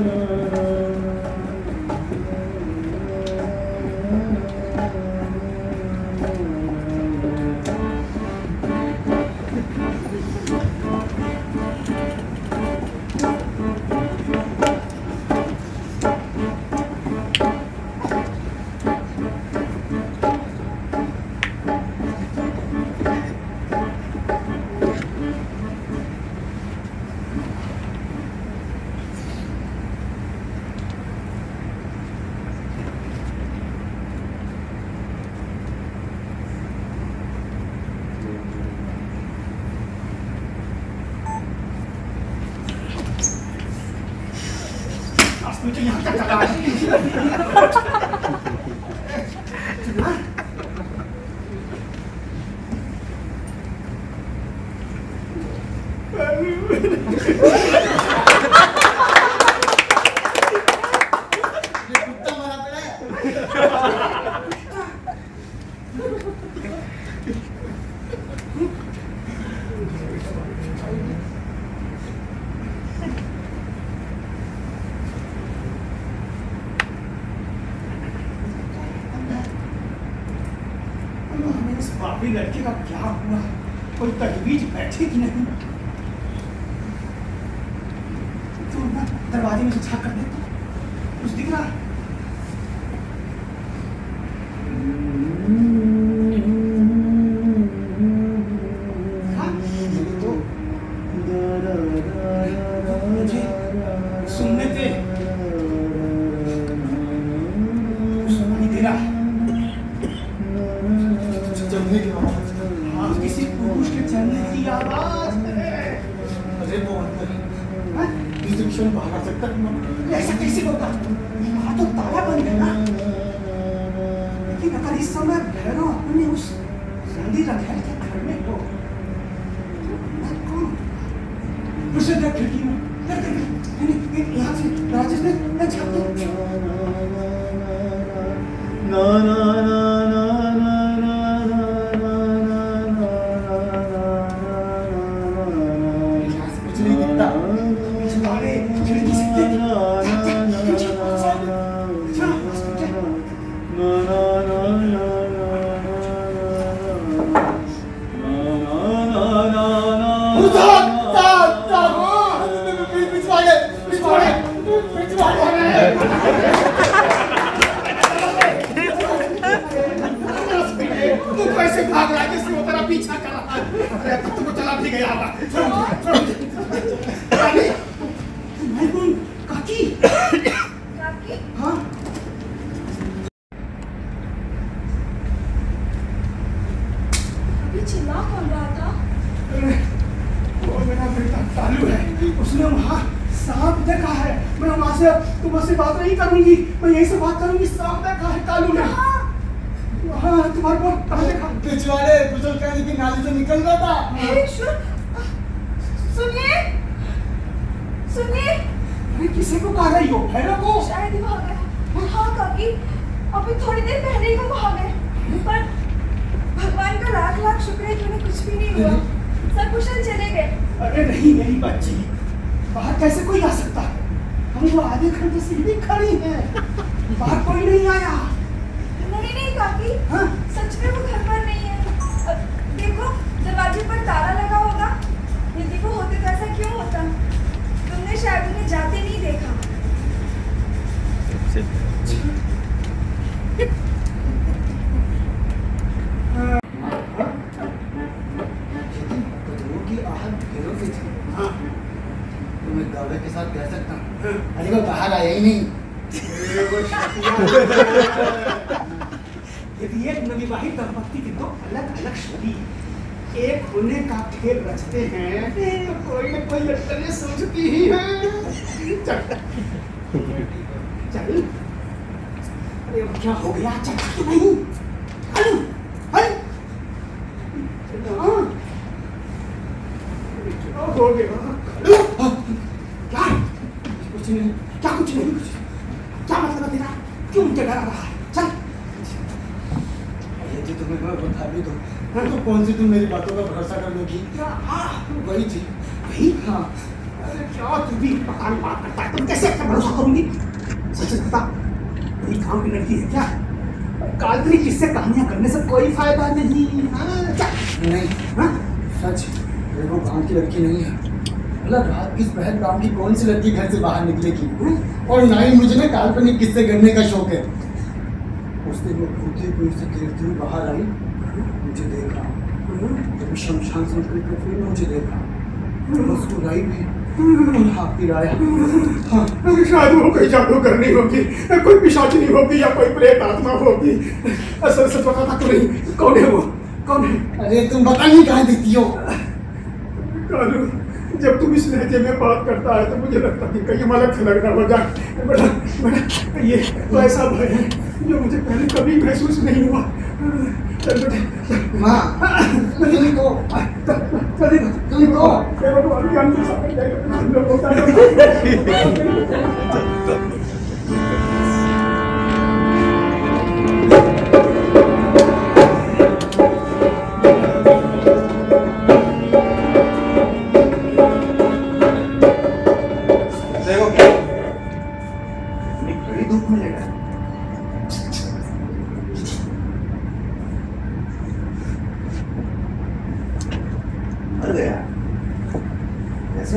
मुझे यहाँ तक चला बापी लड़के का क्या हुआ? कोई तजवीज बैठी कि नहीं? तो दरवाजे में से झाँक कर देखो, कुछ दिख रहा? सुनने दे, सुनाई दे रहा। हाँ, किसी पुरुष के चलने की आवाज है। अरे वो अंदर इस रिक्शा में बाहर आ सकता है? ऐसा कैसे होगा? वहाँ तो ताला बंद है ना। लेकिन अगर इस समय भैरव अपने उस जल्दी रखेल के घर में हो, तो कौन? उसे देख खिड़की में, यहाँ से राजेश ने झाँक दिया। ना ना ना भाग रहा है, वो तेरा पीछा कर रहा है। अरे तब तुमको चला भी गया होगा। काकी, काकी, हाँ। अभी चिल्ला कौन रहा था? वो मेरा बेटा तालू है, उसने वहाँ सांप देखा है। मैं वहाँ से तुमसे बात नहीं करूँगी, मैं यहीं से बात करूँगी। सांप देखा है तालू ने। हाँ, तुम्हारे को कहाँ देखा? पिछवाड़े कुशल कहने की नाली से निकल रहा था। सुनिए, सुनिए। अरे किसी को कह रही हो? भैरव को? शायद ही भाग गया। हाँ काकी, अभी थोड़ी देर पहले ही वो भाग गए। पर भगवान का लाख लाख शुक्र है कि उन्हें कुछ भी नहीं हुआ, सब कुशल चले गए। अरे नहीं मेरी बच्ची, बाहर कैसे कोई आ सकता है? हम तो आधे घंटे से ही खड़ी हैं, बाहर कोई नहीं आया। नहीं काकी, हाँ? सच में वो घर पर नहीं है। देखो दरवाजे पर ताला लगा होगा। यदि वो होते तो ऐसा क्यों होता? तुमने शायद उन्हें जाते नहीं देखा। तुम्हें दावे के साथ कह सकता हूँ, अरे वो बाहर आया ही नहीं। यदि एक नवविवाहित दंपत्ति की दो अलग अलग शादी एक होने का खेल रचते हैं तो कोई न कोई लटकने सोचती ही है। चल चल, अरे अब क्या हो गया, चल कि नहीं? चल हो गया क्या? कुछ नहीं, क्या कुछ नहीं? क्या मतलब है तेरा? क्यों मुझे डरा रहा है? चल जी तुम्हें मैं बता भी दूं तो कौन सी तुम मेरी बातों का भरोसा कर लोगी? वही थी। वही? हाँ। अरे क्या तू भी पता नहीं बात करता है, तुम कैसे अपना भरोसा करूंगी? सच बता, वही गाँव की लड़की है क्या? काल्पनिक किस्से कहानियां करने से कोई फायदा नहीं। नहीं हाँ? सच वो गाँव की लड़की नहीं है। मतलब रात किस पहर गाँव की कौन सी लड़की घर से बाहर निकलेगी? और ना ही मुझे ना काल्पनिक किस्से करने का शौक है। उस दिन वो भूती हुई से गिरती हुई बाहर आई, मुझे देखा, जब शमशान से निकल कर फिर मुझे देखा, उसको लाई भी और हाथ पिराया। हाँ, शायद वो कोई जादू करनी होगी, कोई पिशाचिनी होगी या कोई प्रेत आत्मा होगी। असल से पता था तो नहीं। कौन है वो? कौन है? अरे तुम बता नहीं कहाँ दिखती हो? कालू, जब तुम इस लहजे में बात करता है तो मुझे लगता है कहीं मलक से लगना हो जाए। बड़ा ये तो ऐसा भय है जो मुझे पहले कभी महसूस नहीं हुआ। माँ तुम तो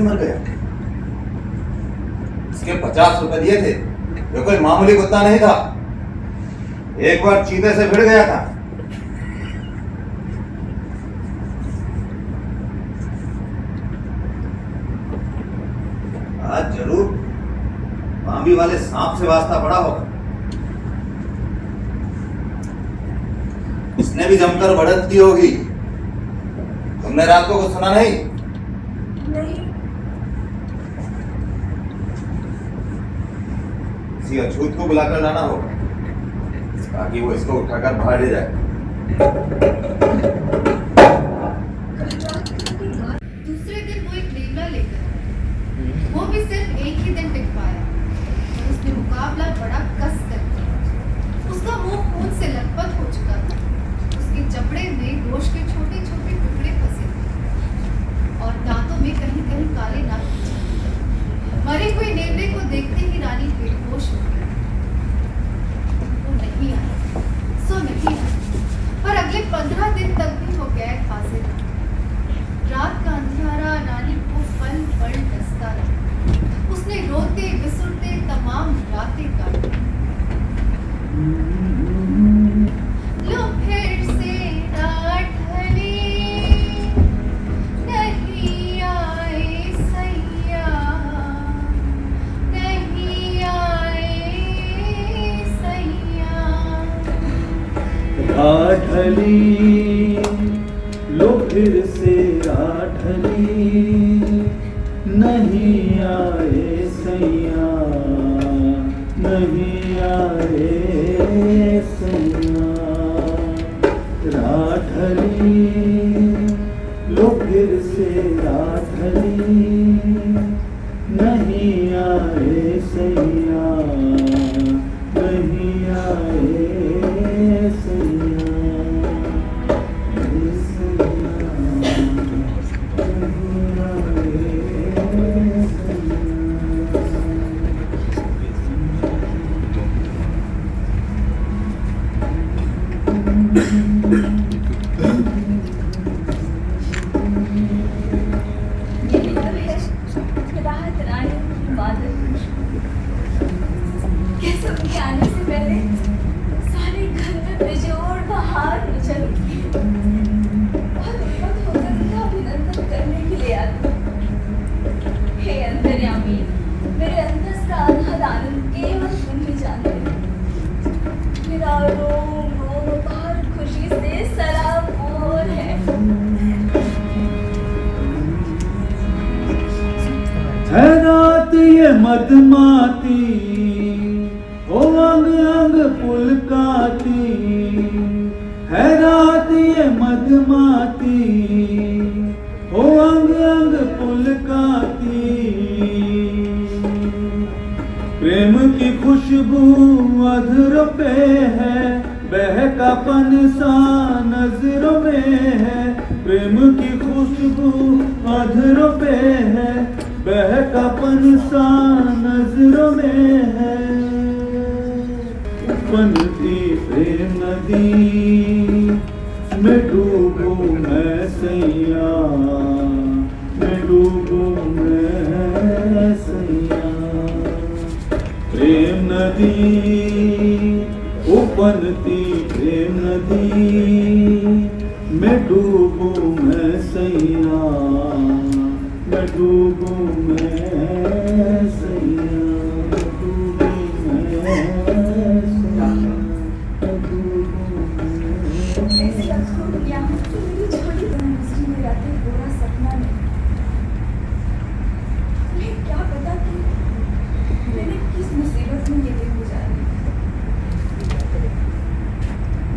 मर गया। इसके 50 रुपए दिए थे, जो कोई मामूली कुत्ता नहीं था। एक बार चीते से भिड़ गया था। आज जरूर बांबी वाले सांप से वास्ता पड़ा होगा। उसने भी जमकर बढ़त की होगी। तुमने रात को कुछ सुना नहीं? किसी अछूत को बुलाकर लाना होगा ताकि वो इसको उठाकर बाहर ले जाए। दूसरे दिन वो एक नेवला लेकर आया। वो भी सिर्फ एक ही दिन टिक पाया। उसने मुकाबला बड़ा कस कर किया। उसका मुंह खून से लथपथ हो चुका था। उसके जबड़े में गोश्त के छोटे छोटे टुकड़े फंसे थे और दांतों में कहीं कहीं काले नाक थे। मरे हुए नेवले को देखते ही रानी बेहोश हो गई। वो नहीं आया, सो नहीं आया, पर अगले 15 दिन तक भी वो गैर हाजिर रहा। रात का अंधियारा रानी को पल पल डसता रहा। उसने रोते बिसुरते तमाम रातें काटी। लो फिर से रात ढली, नहीं आए सैया, नहीं आए सैया। रात ढली, लो फिर से रात ढली, नहीं आए सैया, नहीं आए सैया। रात ढली, लो फिर से रात ढली, नहीं आए सैया, नहीं आए सैया। मेरा रोम रोम रात ये मधमाती ओ अंग अंग पुलकाती, है रात ये मधमाती ओ अंग अंग पुलकाती। प्रेम की खुशबू अधरों पे है, बहकापन सा नजरों में है। प्रेम की खुशबू अधरों पे है, बहकापन सा नजरों में है। बनती प्रेम नदी में डूबूं मैं सैया, मैं डूबूं मैं सैया। प्रेम नदी बनती प्रेम नदी में डूबूं मैं सैया, मैं डूबूं मैं सैया, डूबूं मैं सैया, डूबूं मैं। ऐसे अखों दुनिया में मेरी छोटी बहन में रहते पूरा सपना में। मुझे क्या पता कि मैंने किस मुसीबत में ये दिन गुजारे।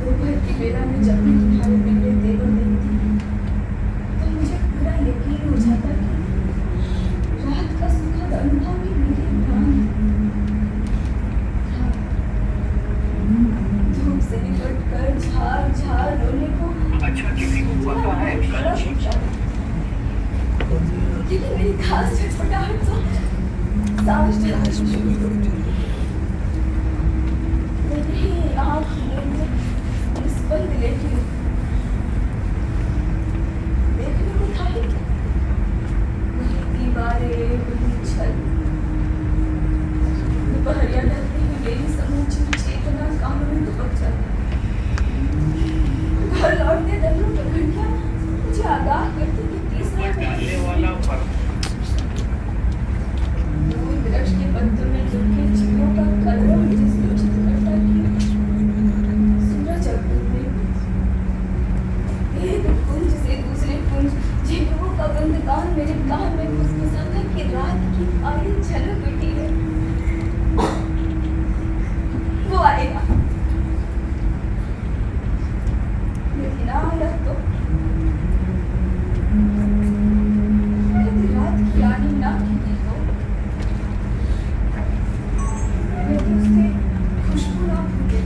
दोपहर की बेला में जब भी तुम्हारे बिगड़े तेवर देखती तो मुझे पूरा यकीन हो जाता कि रात का सुखद अनुभव भी मेरे प्राण था। धूप से निकट कर झार झार रोने को अच्छा किसी को पता है लेकिन मेरी खास छटपटाहट तो सांस चलाने शुरू हो गई। मेरी आँख बंद लेटी हूँ, देखने को था ही क्या, वही दीवारें, वही छत। दोपहरिया ढलते ही मेरी समूची चेतना कानों में दुबक जाती। घर लौटते दलों पर घंटियाँ मुझे आगाह करती कि तीसरा दूर वृक्ष के पत्तों में झुके चिड़ियों का कलरव मुझे सूचित करता कि सूरज अब एक कुंज से दूसरे कुंज झिंगुओं का बंदगान मेरे कान में घुसघुसाता कि रात की आई झलक उठी है। वो आएगा, लेकिन आया तो रात की आनी ना की हो, यदि उससे खुशबू ना फूटे,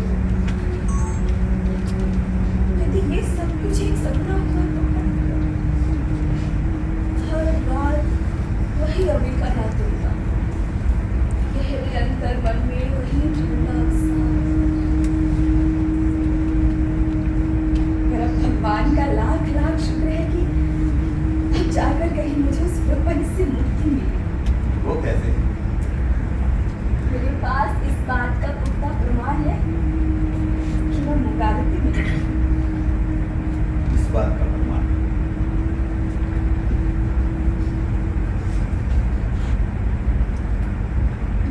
यदि ये सब कुछ एक सपना हुआ तो हर बार वही अभी का रात होगा, गहरे अंतर मन में वही ठंडा मेरा भगवान का लाख लाख शुक्र है कि अब जाकर कहीं मुझे उस प्रपंच से मुक्ति मिली। वो कैसे? मेरे पास इस बात का पुख्ता प्रमाण है कि मैं मुकाबले में इस बात का प्रमाण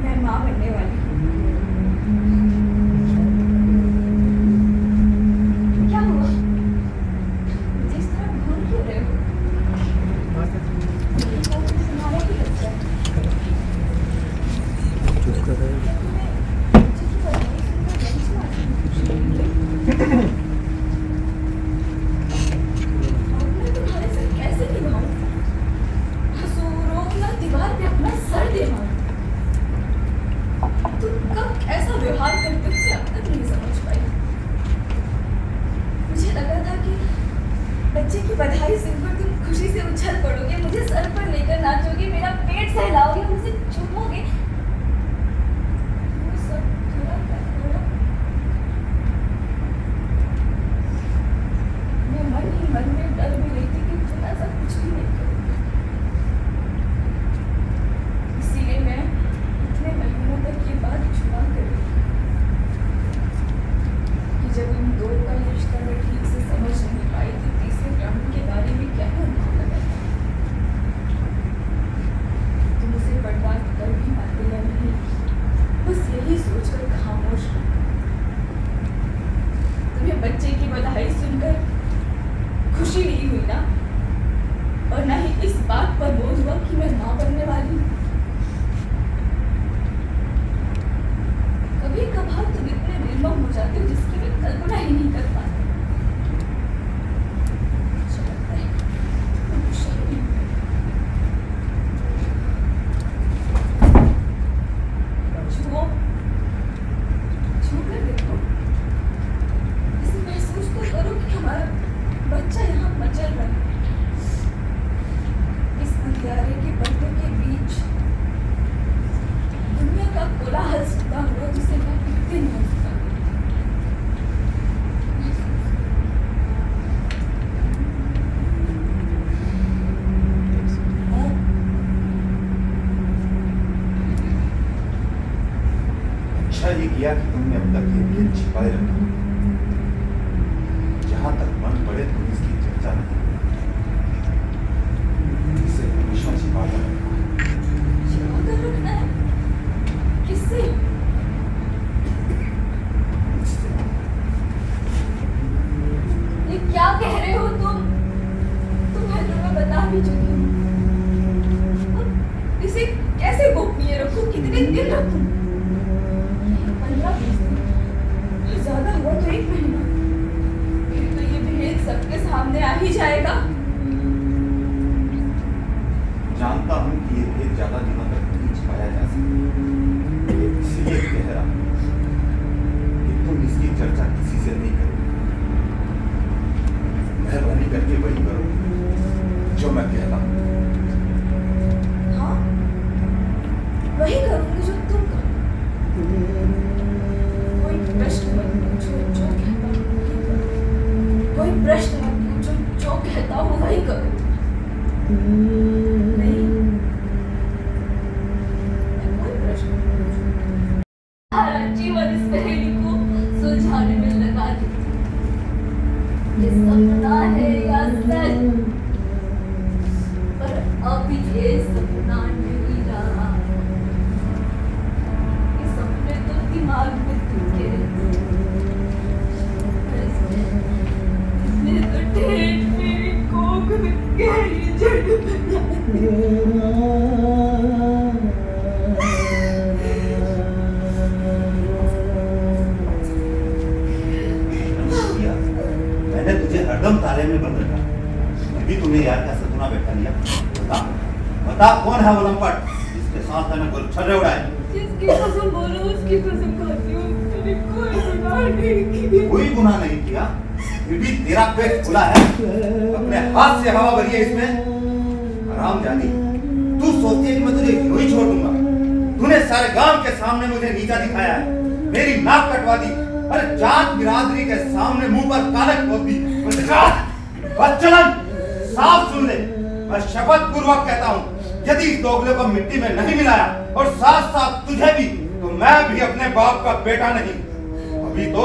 मैं माँ बनने वाली हूँ। क्या हुआ? मुझे इस तरह भूल क्यों रहे हो? तुम्हारा ही बच्चा है। बच्चे की बधाई सुनकर तुम खुशी से उछल पड़ोगे, मुझे सर पर लेकर नाचोगे, मेरा पेट सहलाओगे, मुझे चूमोगे। ही किया कि तुमने अब तक ये भेद छिपाए रखा। जहां तक मन पड़े तुम इसकी चर्चा नहीं, इसे हमेशा छिपा कर रखना है। किससे? ये क्या कह रहे हो तुम? तुम्हें तो मैं बता भी चुकी हूँ। इसे कैसे गोपनीय रखूं? कितने दिन रखूं? 15-20 दिन, ज्यादा हुआ तो 1 महीना। फिर तो ये भेद सबके सामने आ ही जाएगा। जानता हूं कि ये भेद ज्यादा दिनों तक नहीं छिपाया जा सकता, इसलिए कह रहा हूं कि तुम इसकी चर्चा किसी से नहीं करो। मेहरबानी करके वही करो जो मैं कहता हूं। हाँ, वही करूंगी जो तुम करो। कोई प्रश्न मत पूछो, जो कहता हूँ वही करो। कोई प्रश्न मत पूछो, जो कहता हूँ वही करो। नहीं, मैं कोई प्रश्न नहीं पूछूंगी। सारा जीवन इस पहेली को सुलझाने में लगा देती। ये सपना है या सच? पर अब ये सपना नहीं रहा। ये सपने तो दिमाग में तुमके इसने तो ठेठ मेरी कोख में गहरी जड़ बना दिया। मैंने तुझे हरदम ताले में बंद रखा, फिर भी तुमने यार का सपना बैठा लिया। बता कौन है वो लंपट जिसके साथ मैंने गुलछर्रे उड़ाए? जिसकी कसम बोलो उसकी कसम खाती हूँ। मैंने कोई गुनाह नहीं किया। कोई गुनाह नहीं किया, फिर भी तेरा पेट खुला है। अपने हाथ से हवा भरी है इसमें। हरामजादी, तू सोचती है कि मैं तुझे यूं ही छोड़ दूंगा? तूने सारे गांव के सामने मुझे नीचा दिखाया है, मेरी नाक कटवा दी, अरे जात बिरादरी के सामने मुंह पर कालक पोत दी। बच्चन, साफ सुन ले, मैं शपथ पूर्वक कहता हूँ, यदि इस दोगले को मिट्टी में नहीं मिलाया और साथ साथ तुझे भी, तो मैं भी अपने बाप का बेटा नहीं। अभी तो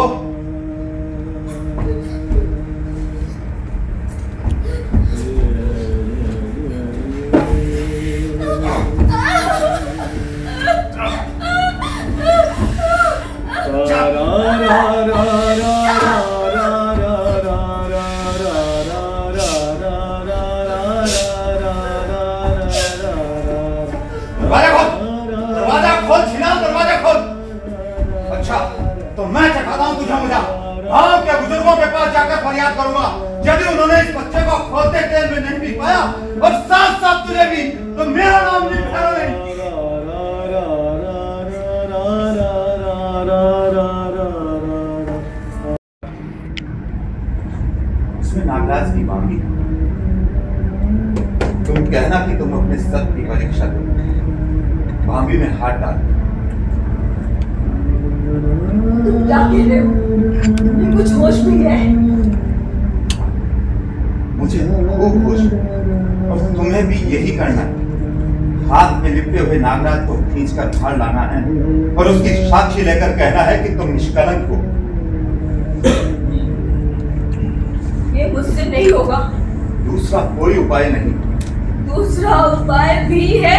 दरवाजा खोल छिना, दरवाजा खोल। अच्छा, तो मैं चखाता हूँ तुझे मजा। गांव के बुजुर्गों के पास जाकर फरियाद करूंगा, यदि उन्होंने इस बच्चे को खोलते तेल में नहीं पी पाया और साथ साथ तुझे भी, तो मेरा नाम नहीं भैरव नहीं। उसमें नागराज की मांगी, तुम कहना कि तुम अपने सत्य की परीक्षा करो, भाभी में हाथ डाल। तुम क्या कह रहे हो? तुम्हें कुछ होश भी है? मुझे खूब होश है और तुम्हें भी यही करना है। हाथ में लिपटे हुए नागराज को खींचकर बाहर लाना है और उसकी साक्षी लेकर कहना है कि तुम निष्कलंक हो। ये मुझसे नहीं होगा। दूसरा कोई उपाय नहीं। दूसरा उपाय भी है।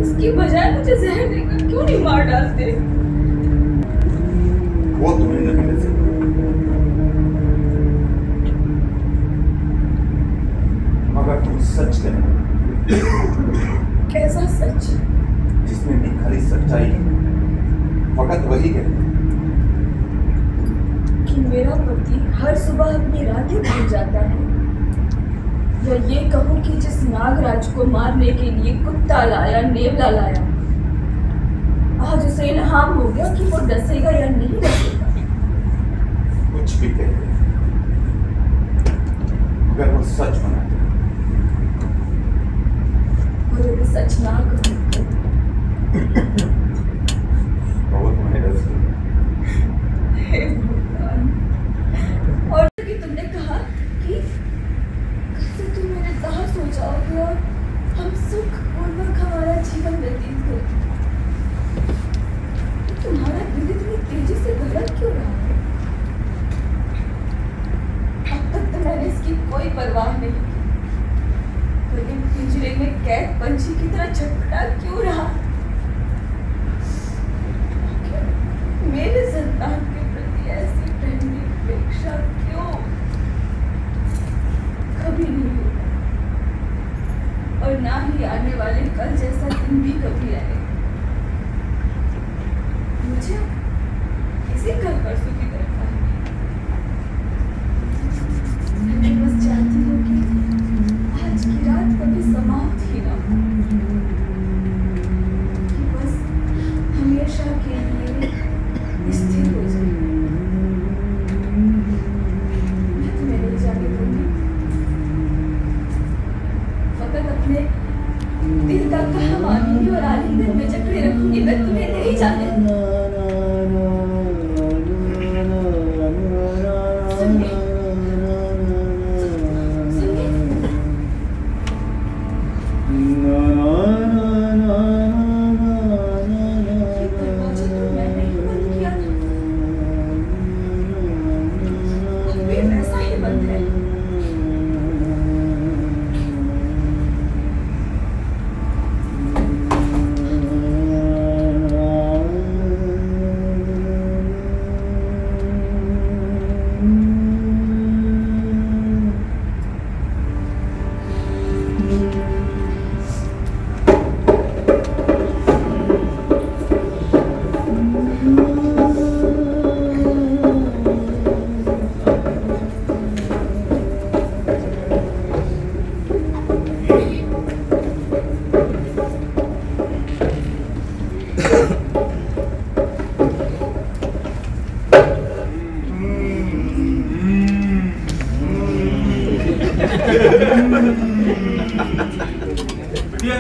इसकी बजाय मुझे जहर देकर क्यों नहीं मार डालते? वो तुम्हें नहीं मिल सकता, मगर तुम सच कहना। कैसा सच? जिसमें निखरी सच्चाई फकत वही कहता कि मेरा पति हर सुबह अपनी रातें भूल जाता है, या ये कहूं कि जिस नागराज को मारने के लिए कुत्ता लाया, नेवला लाया, आज उसे इल्हाम हो गया कि वो डसेगा या नहीं डसेगा। कुछ भी कहते मगर वो सच बना दे। और यदि सच ना कहूं वो तुम्हें डस देगा। हे भगवान। और कि तुमने कहा कि कैसे तुम मेरे साथ सो जाओगे और हम सुख पूर्वक हमारा जीवन व्यतीत करेंगे। कभी आए। मुझे किसी कल परसों की तरफ है। मैं बस चाहती हूँ कि आज की रात कभी समाप्त ही ना हो, कि बस हमेशा के लिए स्थिर हो जाए। मैं तुम्हें नहीं जाने दूंगी, फकत अपने दिल का कहा मानूंगी और आलिंगन में जकड़े रखूंगी। मैं तुम्हें नहीं जाने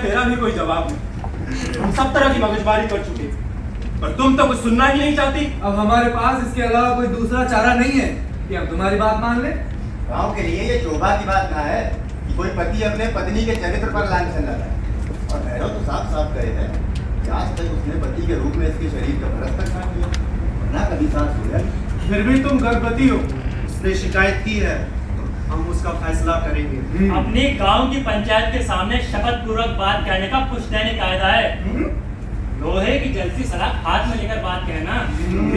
तेरा भी कोई जवाब नहीं। हम सब तरह की मगजमारी कर चुके पर तुम तो कुछ सुनना ही नहीं चाहती। अब हमारे पास इसके अलावा कोई दूसरा चारा नहीं है कि हम तुम्हारी बात मान ले। गांव के लिए ये शोभा की बात ना है कि कोई पति अपने पत्नी के चरित्र पर लांछन लगाए। और भैरव तो साफ साफ कहे हैं कि आज तक उसने पति के रूप में इसके शरीर का भरस तक काट लिया, वरना कभी सांस हुआ। फिर भी तुम गर्भवती हो, उसने शिकायत की है, हम उसका फैसला करेंगे। अपने गांव की पंचायत के सामने शपथ पूर्वक बात कहने का पुश्तैनी कायदा है। लोहे की जलती सलाख हाथ में लेकर बात कहना।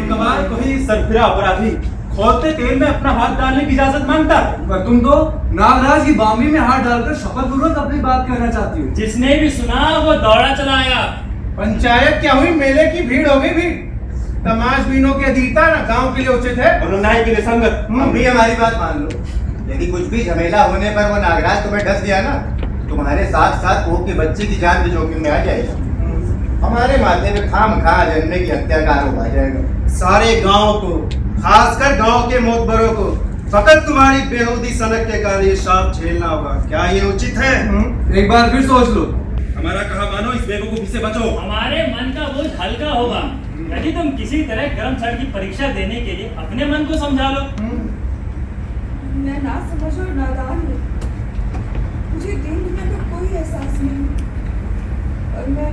कमाल कोई सरफिरा अपराधी खोलते तेल में अपना हाथ डालने की इजाजत मांगता है, पर तुम तो नागराज की बावली में हाथ डालकर शपथ पूर्वक अपनी बात कहना चाहती हो। जिसने भी सुना वो दौड़ा चला आया। पंचायत क्या हुई, मेले की भीड़ हो गई भीड़। तमाशबीनों की अधीरता ना गांव के लिए उचित है और न्याय के लिए संगत। अभी हमारी बात मान लो, यदि कुछ भी झमेला होने पर वो नागराज तुम्हें डस गया ना, तुम्हारे साथ साथ कोख के बच्चे की जान भी जोखिम में आ जाएगी। हमारे माथे में खामखा जन्मे की हत्या का आरोप आ जाएगा। सारे गांव को, खासकर गांव के मोतबरों को फकत तुम्हारी बेहूदी सनक के कारण ये शाप झेलना होगा। क्या ये उचित है? एक बार फिर सोच लो। हमारा कहा मानो, इस बेवकूफी से बचो। हमारे मन का बोझ हल्का होगा यदि तुम किसी तरह गर्म छड़ की परीक्षा देने के लिए अपने मन को समझा लो। मैं ना समझ और नादान हूँ, मुझे दीन दुनिया का कोई एहसास नहीं और मैं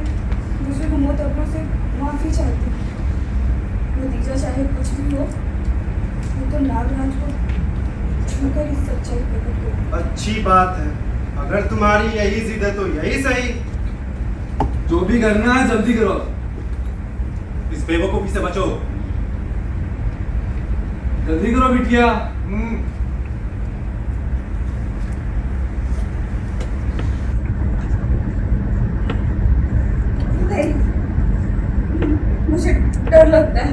बुजुर्ग मोहतबरों से माफी चाहती हूँ। नतीजा चाहे कुछ भी हो, वो तो नागराज को छूकर इस सच्चाई प्रकट करो। अच्छी बात है, अगर तुम्हारी यही जिद है तो यही सही। जो भी करना है जल्दी करो, इस बेवकूफी से बचो। जल्दी करो बिटिया। मुझे डर लगता है,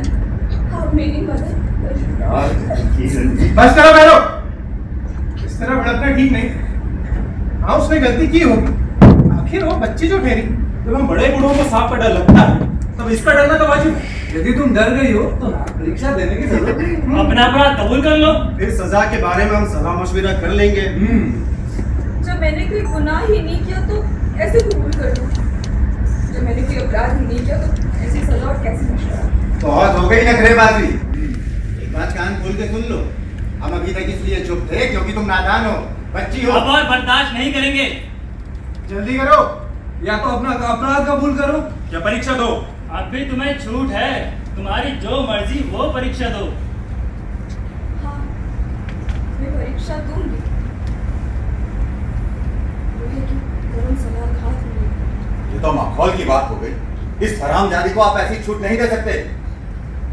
आप मेरी मदद करें। बस करो बैरो, इस तरह भड़कना ठीक नहीं। हाँ, उसने गलती की होगी, आखिर वो बच्ची जो ठहरी। जब हम बड़े बूढ़ों को सांप का डर लगता है तब इसका डरना तो वाजिब है। यदि तुम डर गई हो तो परीक्षा देने की जरूरत नहीं। अपना अपराध कबूल कर लो, फिर सजा के बारे में हम सलाह मशविरा कर लेंगे। जब मैंने कोई गुनाह ही नहीं किया तो ऐसे कबूल कर लूं, जब मैंने कोई अपराध ही नहीं किया तो ऐसी सजा और कैसे मशवरा। बहुत हो गई नखरेबाजी। एक बात कान खोल के सुन लो, हम अभी तक इसलिए चुप थे क्योंकि तुम नादान हो, बच्ची हो। अब और बर्दाश्त नहीं करेंगे। जल्दी करो, या तो अपना अपराध कबूल करो या परीक्षा दो। अब भी तुम्हें छूट है, तुम्हारी जो मर्जी वो परीक्षा दो। हाँ, मैं परीक्षा दूंगी। लोहे की गर्म सलाख हाथ में लेकर। ये तो माहौल की बात हो गई। इस हरामजादी को आप ऐसी छूट नहीं दे सकते।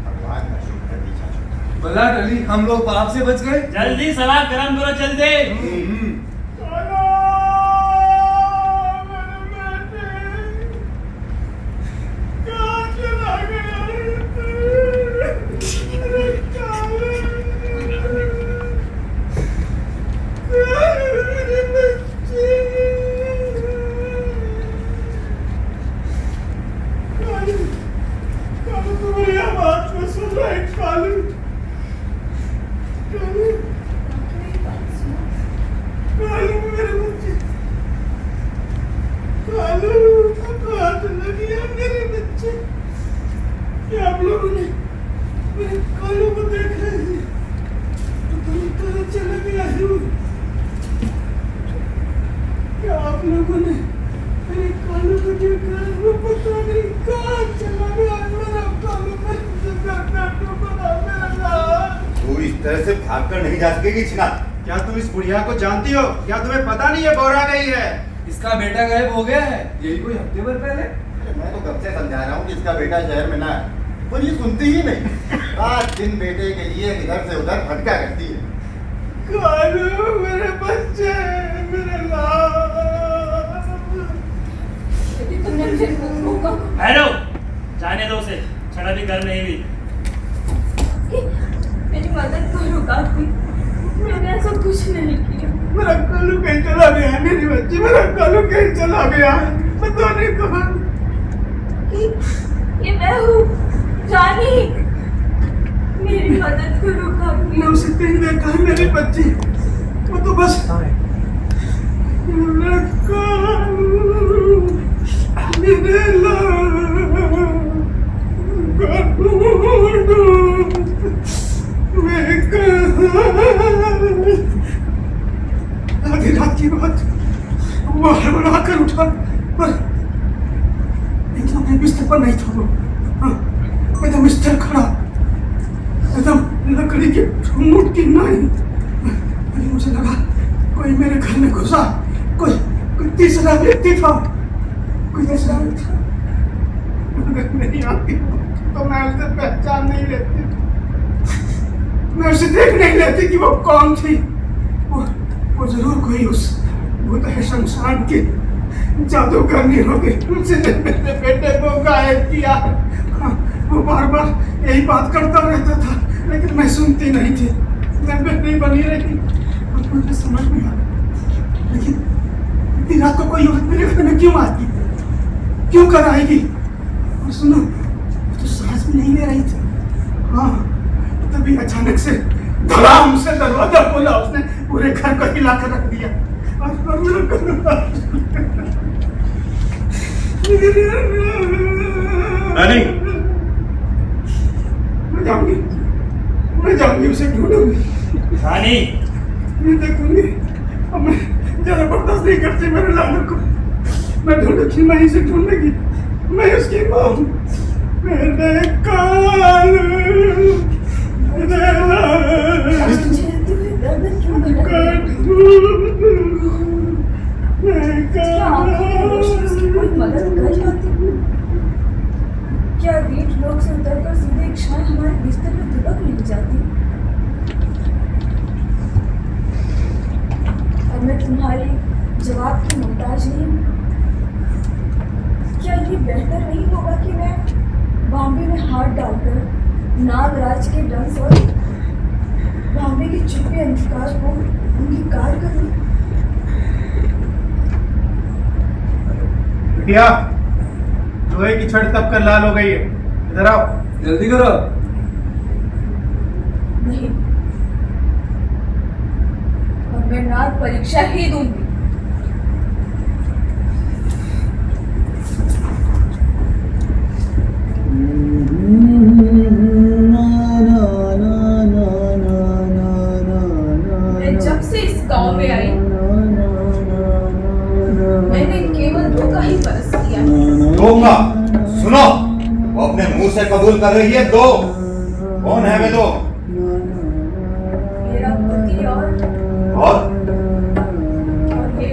भगवान का शुक्र है, पीछा छूटा। भला टली, हम लोग पाप से बच गए। जल्दी सलाह गरम करो, जल्दी। तरह से भागकर नहीं जा सकेगी छिना। क्या तुम इस बुढ़िया को जानती हो? क्या तुम्हें पता नहीं है बोरा गई है? इसका बेटा गायब हो गया है, यही कोई हफ्ते भर पहले। मैं तो कब से समझा रहा हूँ कि इसका बेटा शहर में ना है, पर ये सुनती ही नहीं। रात दिन बेटे के लिए इधर से उधर भटका करती है। कालू मेरे बच्चे, मेरे लाल। तुमने मुझे रोका। हेलो, जाने दो उसे, छड़ा भी गर्म नहीं हुई। मेरी मदद करो काफी, मैंने ऐसा कुछ नहीं किया। मेरा कालू कहीं चला गया है, मेरी बच्ची, मेरा कालू कहीं चला गया है, पता नहीं कहाँ। ये मैं हूँ, रानी, मेरी मदद करो काफी। मैंने उसे कहीं देखा है मेरी बच्ची, वो तो बस मेरा कालू, मेरे लाल, आधी रात की बात, वो हड़बड़ा कर उठा, पर मैं बिस्तर पर नहीं था। वो एकदम स्थिर खड़ा, एकदम लकड़ी की ठुमुक की नहीं। मुझे लगा कोई मेरे घर में घुसा, कोई तीसरा व्यक्ति था, कोई तीसरा व्यक्ति था। अगर मेरी आंखें तो मैं उसे पहचान नहीं लेती, मैं उसे देख नहीं लेती कि वो कौन थी। वो जरूर कोई उस भूत है शमशान की जादूगरनी होगी, उसने मेरे बेटे को गायब किया। हाँ, वो बार बार यही बात करता रहता था, लेकिन मैं सुनती नहीं थी, मैं बेटी बनी रही। मुझे समझ नहीं आया, लेकिन इतनी रात को कोई औरत मेरे घर में क्यों आती, क्यों कर आएगी? और सुनो, तो सांस भी नहीं ले रही थी। हाँ, तभी अचानक से धड़ाम से दरवाजा खोला उसने, पूरे घर को हिला कर रख दिया। रानी, मैं जाऊंगी उसे ढूंढूंगी। रानी, मैं देखूंगी, अब मैं ज्यादा बर्दाश्त नहीं करती मेरे लालू को। मैं ढूंढूंगी, मैं इसे ढूंढूंगी, मैं उसकी माँ हूँ। मेरे कालू, मेरे लाल, क्या गेट लोग से उतरकर सीधे एक क्षण हमारे बिस्तर में दुबक नहीं जाती? अब मैं तुम्हारे जवाब की मोहताज नहीं। क्या ये बेहतर नहीं होगा कि मैं बॉम्बे में हाथ डालकर नागराज के डंस और बॉम्बे के चुप्पे अंधकार को अंगीकार कर लूं? बिटिया, लोहे की छड़ तब कर लाल हो गई है, इधर आओ, जल्दी करो। नहीं, अब मैं नाग परीक्षा ही दूंगी। मैं जब से इस गांव में आई, मैंने केवल धोखा ही बरस किया। धोखा? सुनो, वो अपने मुंह से कबूल कर रही है। दो कौन है वे दो? मेरा पति और ये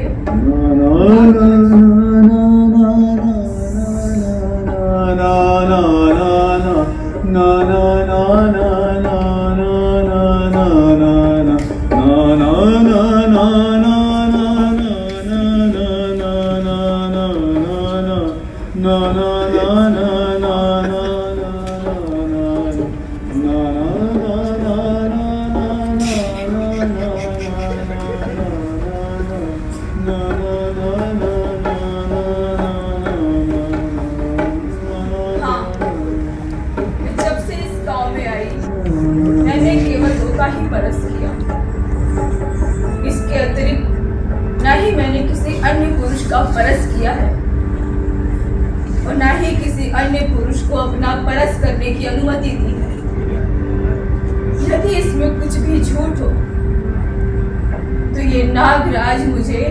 परस किया है और ना ही किसी अन्य पुरुष को अपना परस करने की अनुमति दी है। यदि इसमें कुछ भी झूठ हो तो ये नागराज मुझे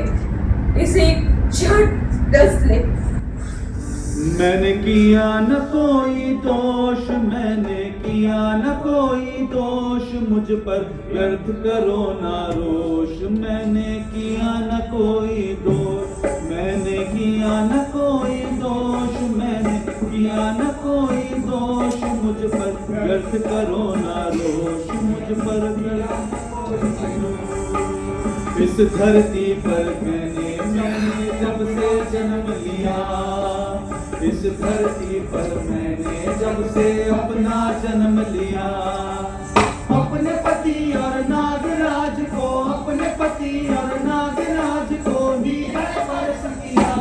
इसे झट डस ले। मैंने किया न कोई दोष, मैंने किया न कोई दोष, मुझ पर व्यर्थ करो ना रोष। मैंने किया न कोई दोष, मैंने किया न कोई दोष, मैंने किया न कोई दोष, मुझ पर व्यर्थ करो ना रोष, मुझ पर व्यर्थ करो। इस धरती पर मैंने जब से जन्म लिया, इस धरती पर मैंने जब से अपना जन्म लिया, अपने पति और नागराज को, अपने पति और नागराज को नीचे स्पर्श किया।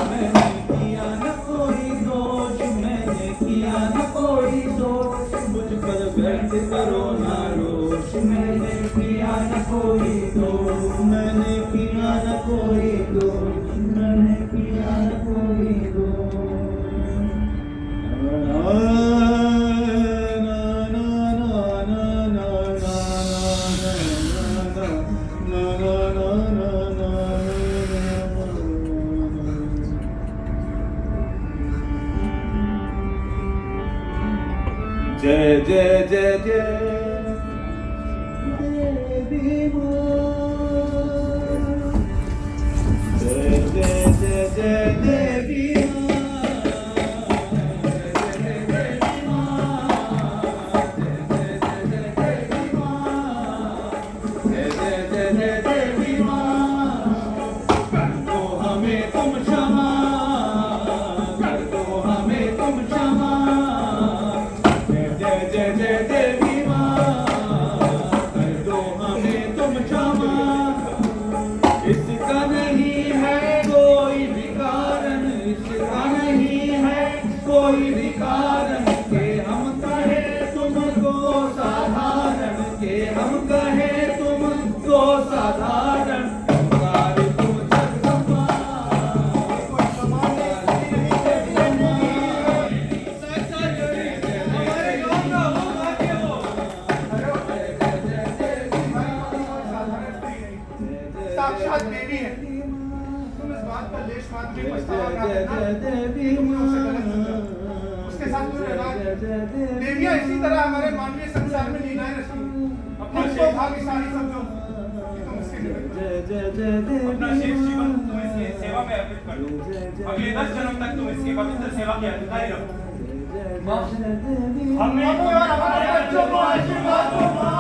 मैंने किया न कोई दोष, मैंने किया न कोई दोष, मुझ पर व्यर्थ करो ना रोष। मैंने किया न कोई दोष, मैंने किया न कोई दोष, मैंने किया न कोई दोष। जय जय जय जय देवी मां, जय जय जय जय देवी कोई भी कारण के हम कहे तुमको साधारण, के हम कहे तुमको साधारण। साक्षात देवी है, तुम इस बात पर लेश मात्र भी पछतावा ना करना। उसके साथ तुम रहना। देवियां इसी तरह हमारे मानवीय संसार में लीलाएं रचती हैं। अपने को भाग्यशाली समझो कि तुम उसके अपना शेष जीवन तुम इसकी सेवा में अर्पित कर दो। अगले 10 जन्म तक तुम इसकी पवित्र सेवा की अधिकारी रहो। हमें हमारे बच्चों को आशीर्वाद दो मां।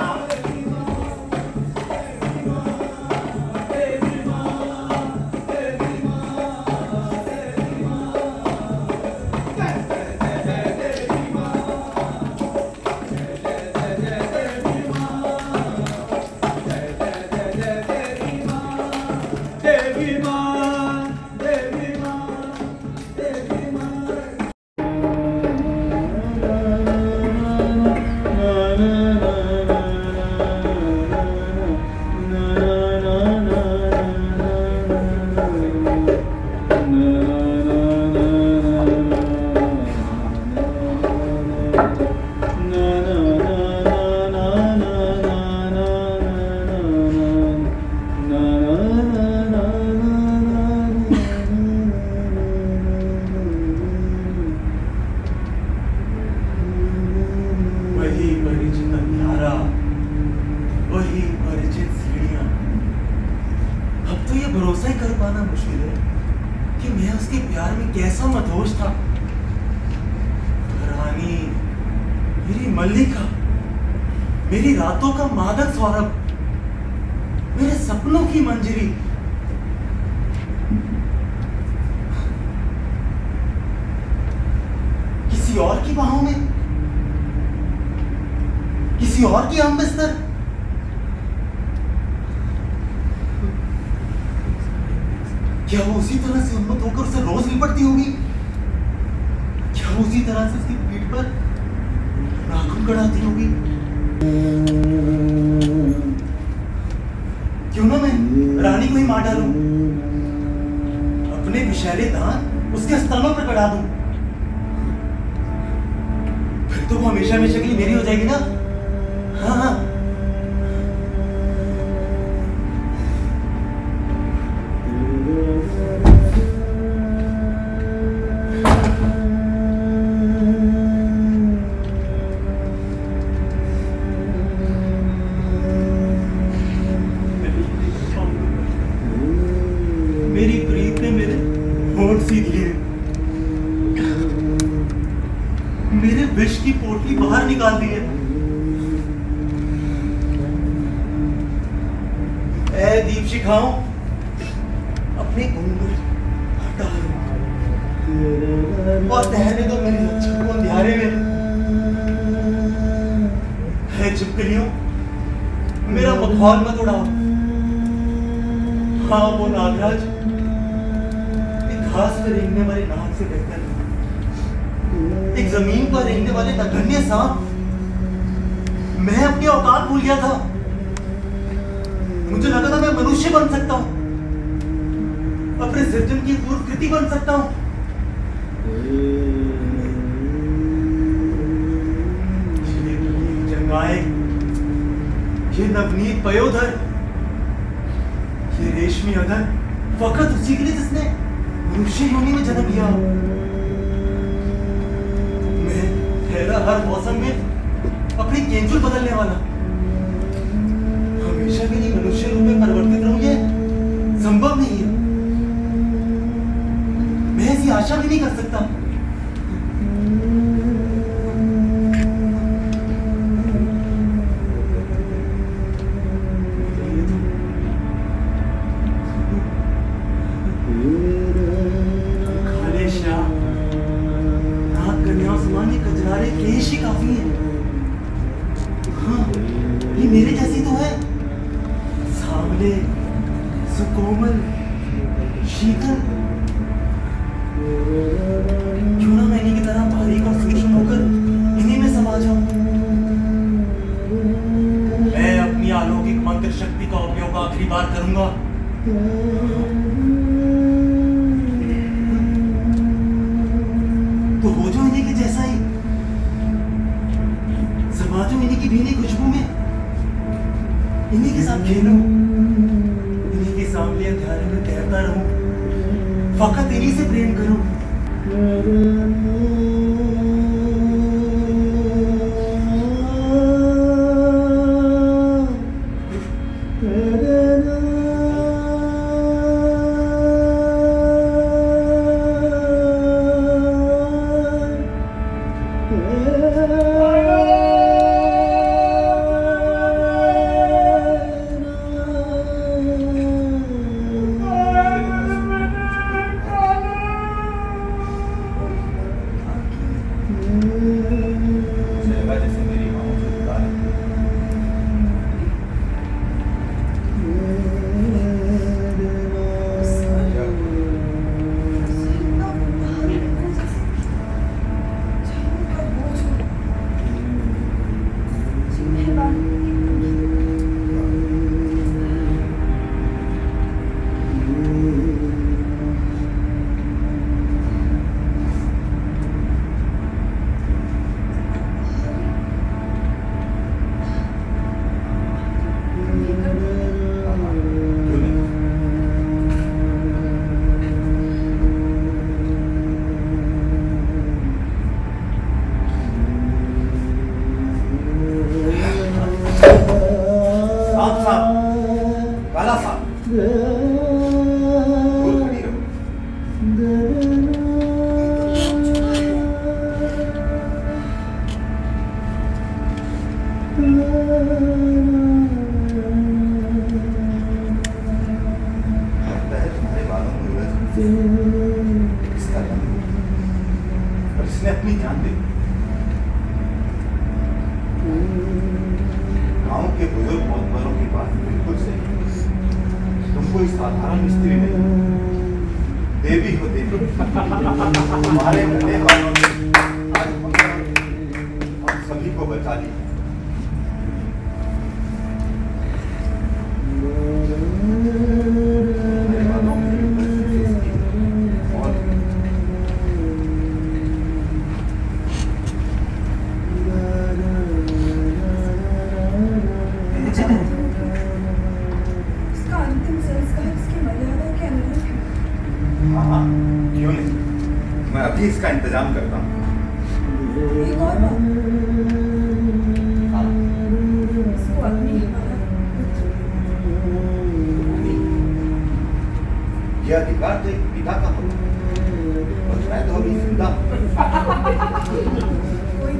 मेरी रातों का मादक सौरभ, मेरे सपनों की मंजरी, किसी और की बाहों में, किसी और की आम बिस्तर। क्या वो उसी तरह से उन्मत्त होकर उसे रोज लिपटती होगी? क्या वो उसी तरह से उसकी पीठ पर नाखून गड़ाती होगी? क्यों ना मैं रानी को ही मार डालूं, अपने विषैले दांत उसके स्तनों पर गड़ा दूं, फिर तो वो हमेशा हमेशा के लिए मेरी हो जाएगी ना। हाँ हाँ, विष की पोटली बाहर निकाल दी है। ऐ दीप शिखाओं, अपनी घूंघट हटा और ठहरने दो मेरी रक्षा को अंधियारे में। है छिपकलियों, मेरा मखौल मत उड़ाओ। हाँ, वो नागराज एक घास पर रेंगने वाले नाग से बेहतर, एक जमीन पर रेंगने वाले नगण्य सांप। मैं अपनी औकात भूल गया था। मुझे लगा था मैं मनुष्य बन सकता हूं, अपने सृजन की पूर्व कृति बन सकता हूं। जंगाए, ये नवनीत पयोधर, ये रेशमी अदन फकत उसी के लिए जिसने मनुष्य योनि में जन्म लिया। मैं ठहरा हर मौसम में अपनी केंचुल बदलने वाला, हमेशा के लिए मनुष्य रूप में परिवर्तित रहूं, ये संभव नहीं है। मैं ऐसी आशा भी नहीं कर सकता। मेरे जैसी तो है, सांवले, सुकोमल, शीतल। क्यों ना मैं इन्हीं की तरह बारीक और सूक्ष्म होकर इन्हीं में समा जाऊं। मैं अपनी अलौकिक मंत्र शक्ति का उपयोग आखिरी बार करूंगा। तो हो जाओ इन्हीं के जैसा ही, समा जाओ इन्हीं की भीनी खुशबू में, इन्हीं के साथ खेलूं, इन्हीं के सामने अंधेरे में तैरता रहूं, फकत इन्हीं से प्रेम करूं। इसने अपनी जान दे। गांव के बुजुर्ग मोहतबरों की बात बिल्कुल सही। तुम कोई साधारण स्त्री नहीं, देवी हो देवी। तुम्हारे गले वालों ने आज हम सभी को बचा लिया। इसका इंतजाम करता हूँ। एक और बात, इसको अग्नि यह अधिकार तो एक पिता का होगा और मैं तो अभी जिंदा। कोई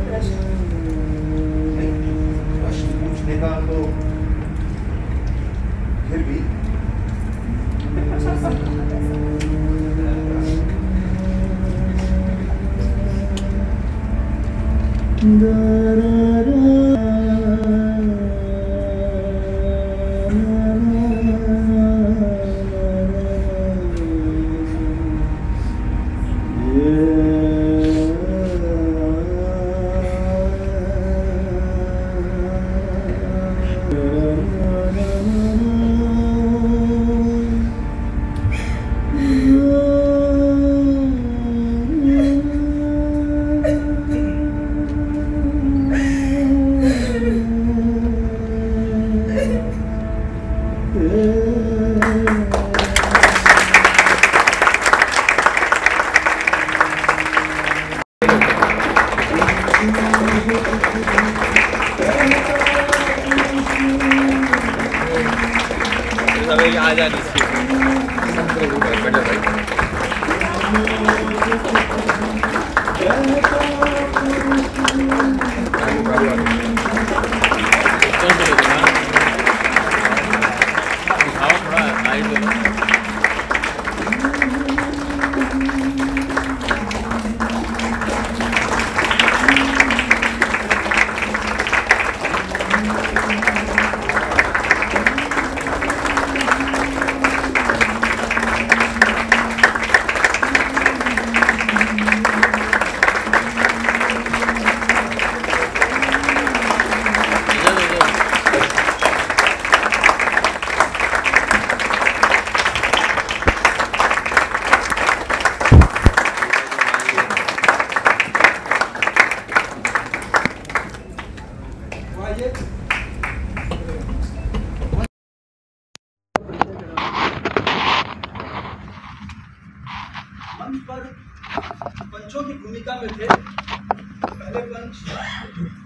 पंचों की भूमिका में थे पहले पंच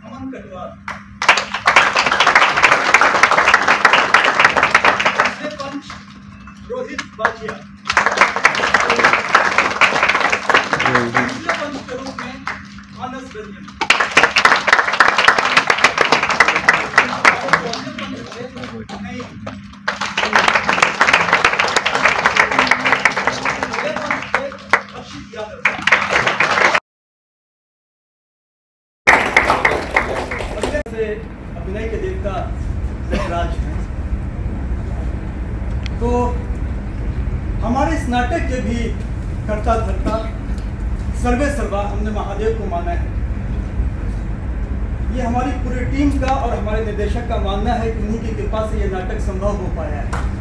अमन कटवाल, दूसरे पंच रोहित बाजिया, तीसरे पंच के रूप में मानस रंजन, अभिनय के देवता राज हैं। तो हमारे इस नाटक के भी कर्ता धर्ता सर्वे सर्वा हमने महादेव को माना है। ये हमारी पूरी टीम का और हमारे निर्देशक का मानना है कि उन्हीं की कृपा से ये नाटक संभव हो पाया है।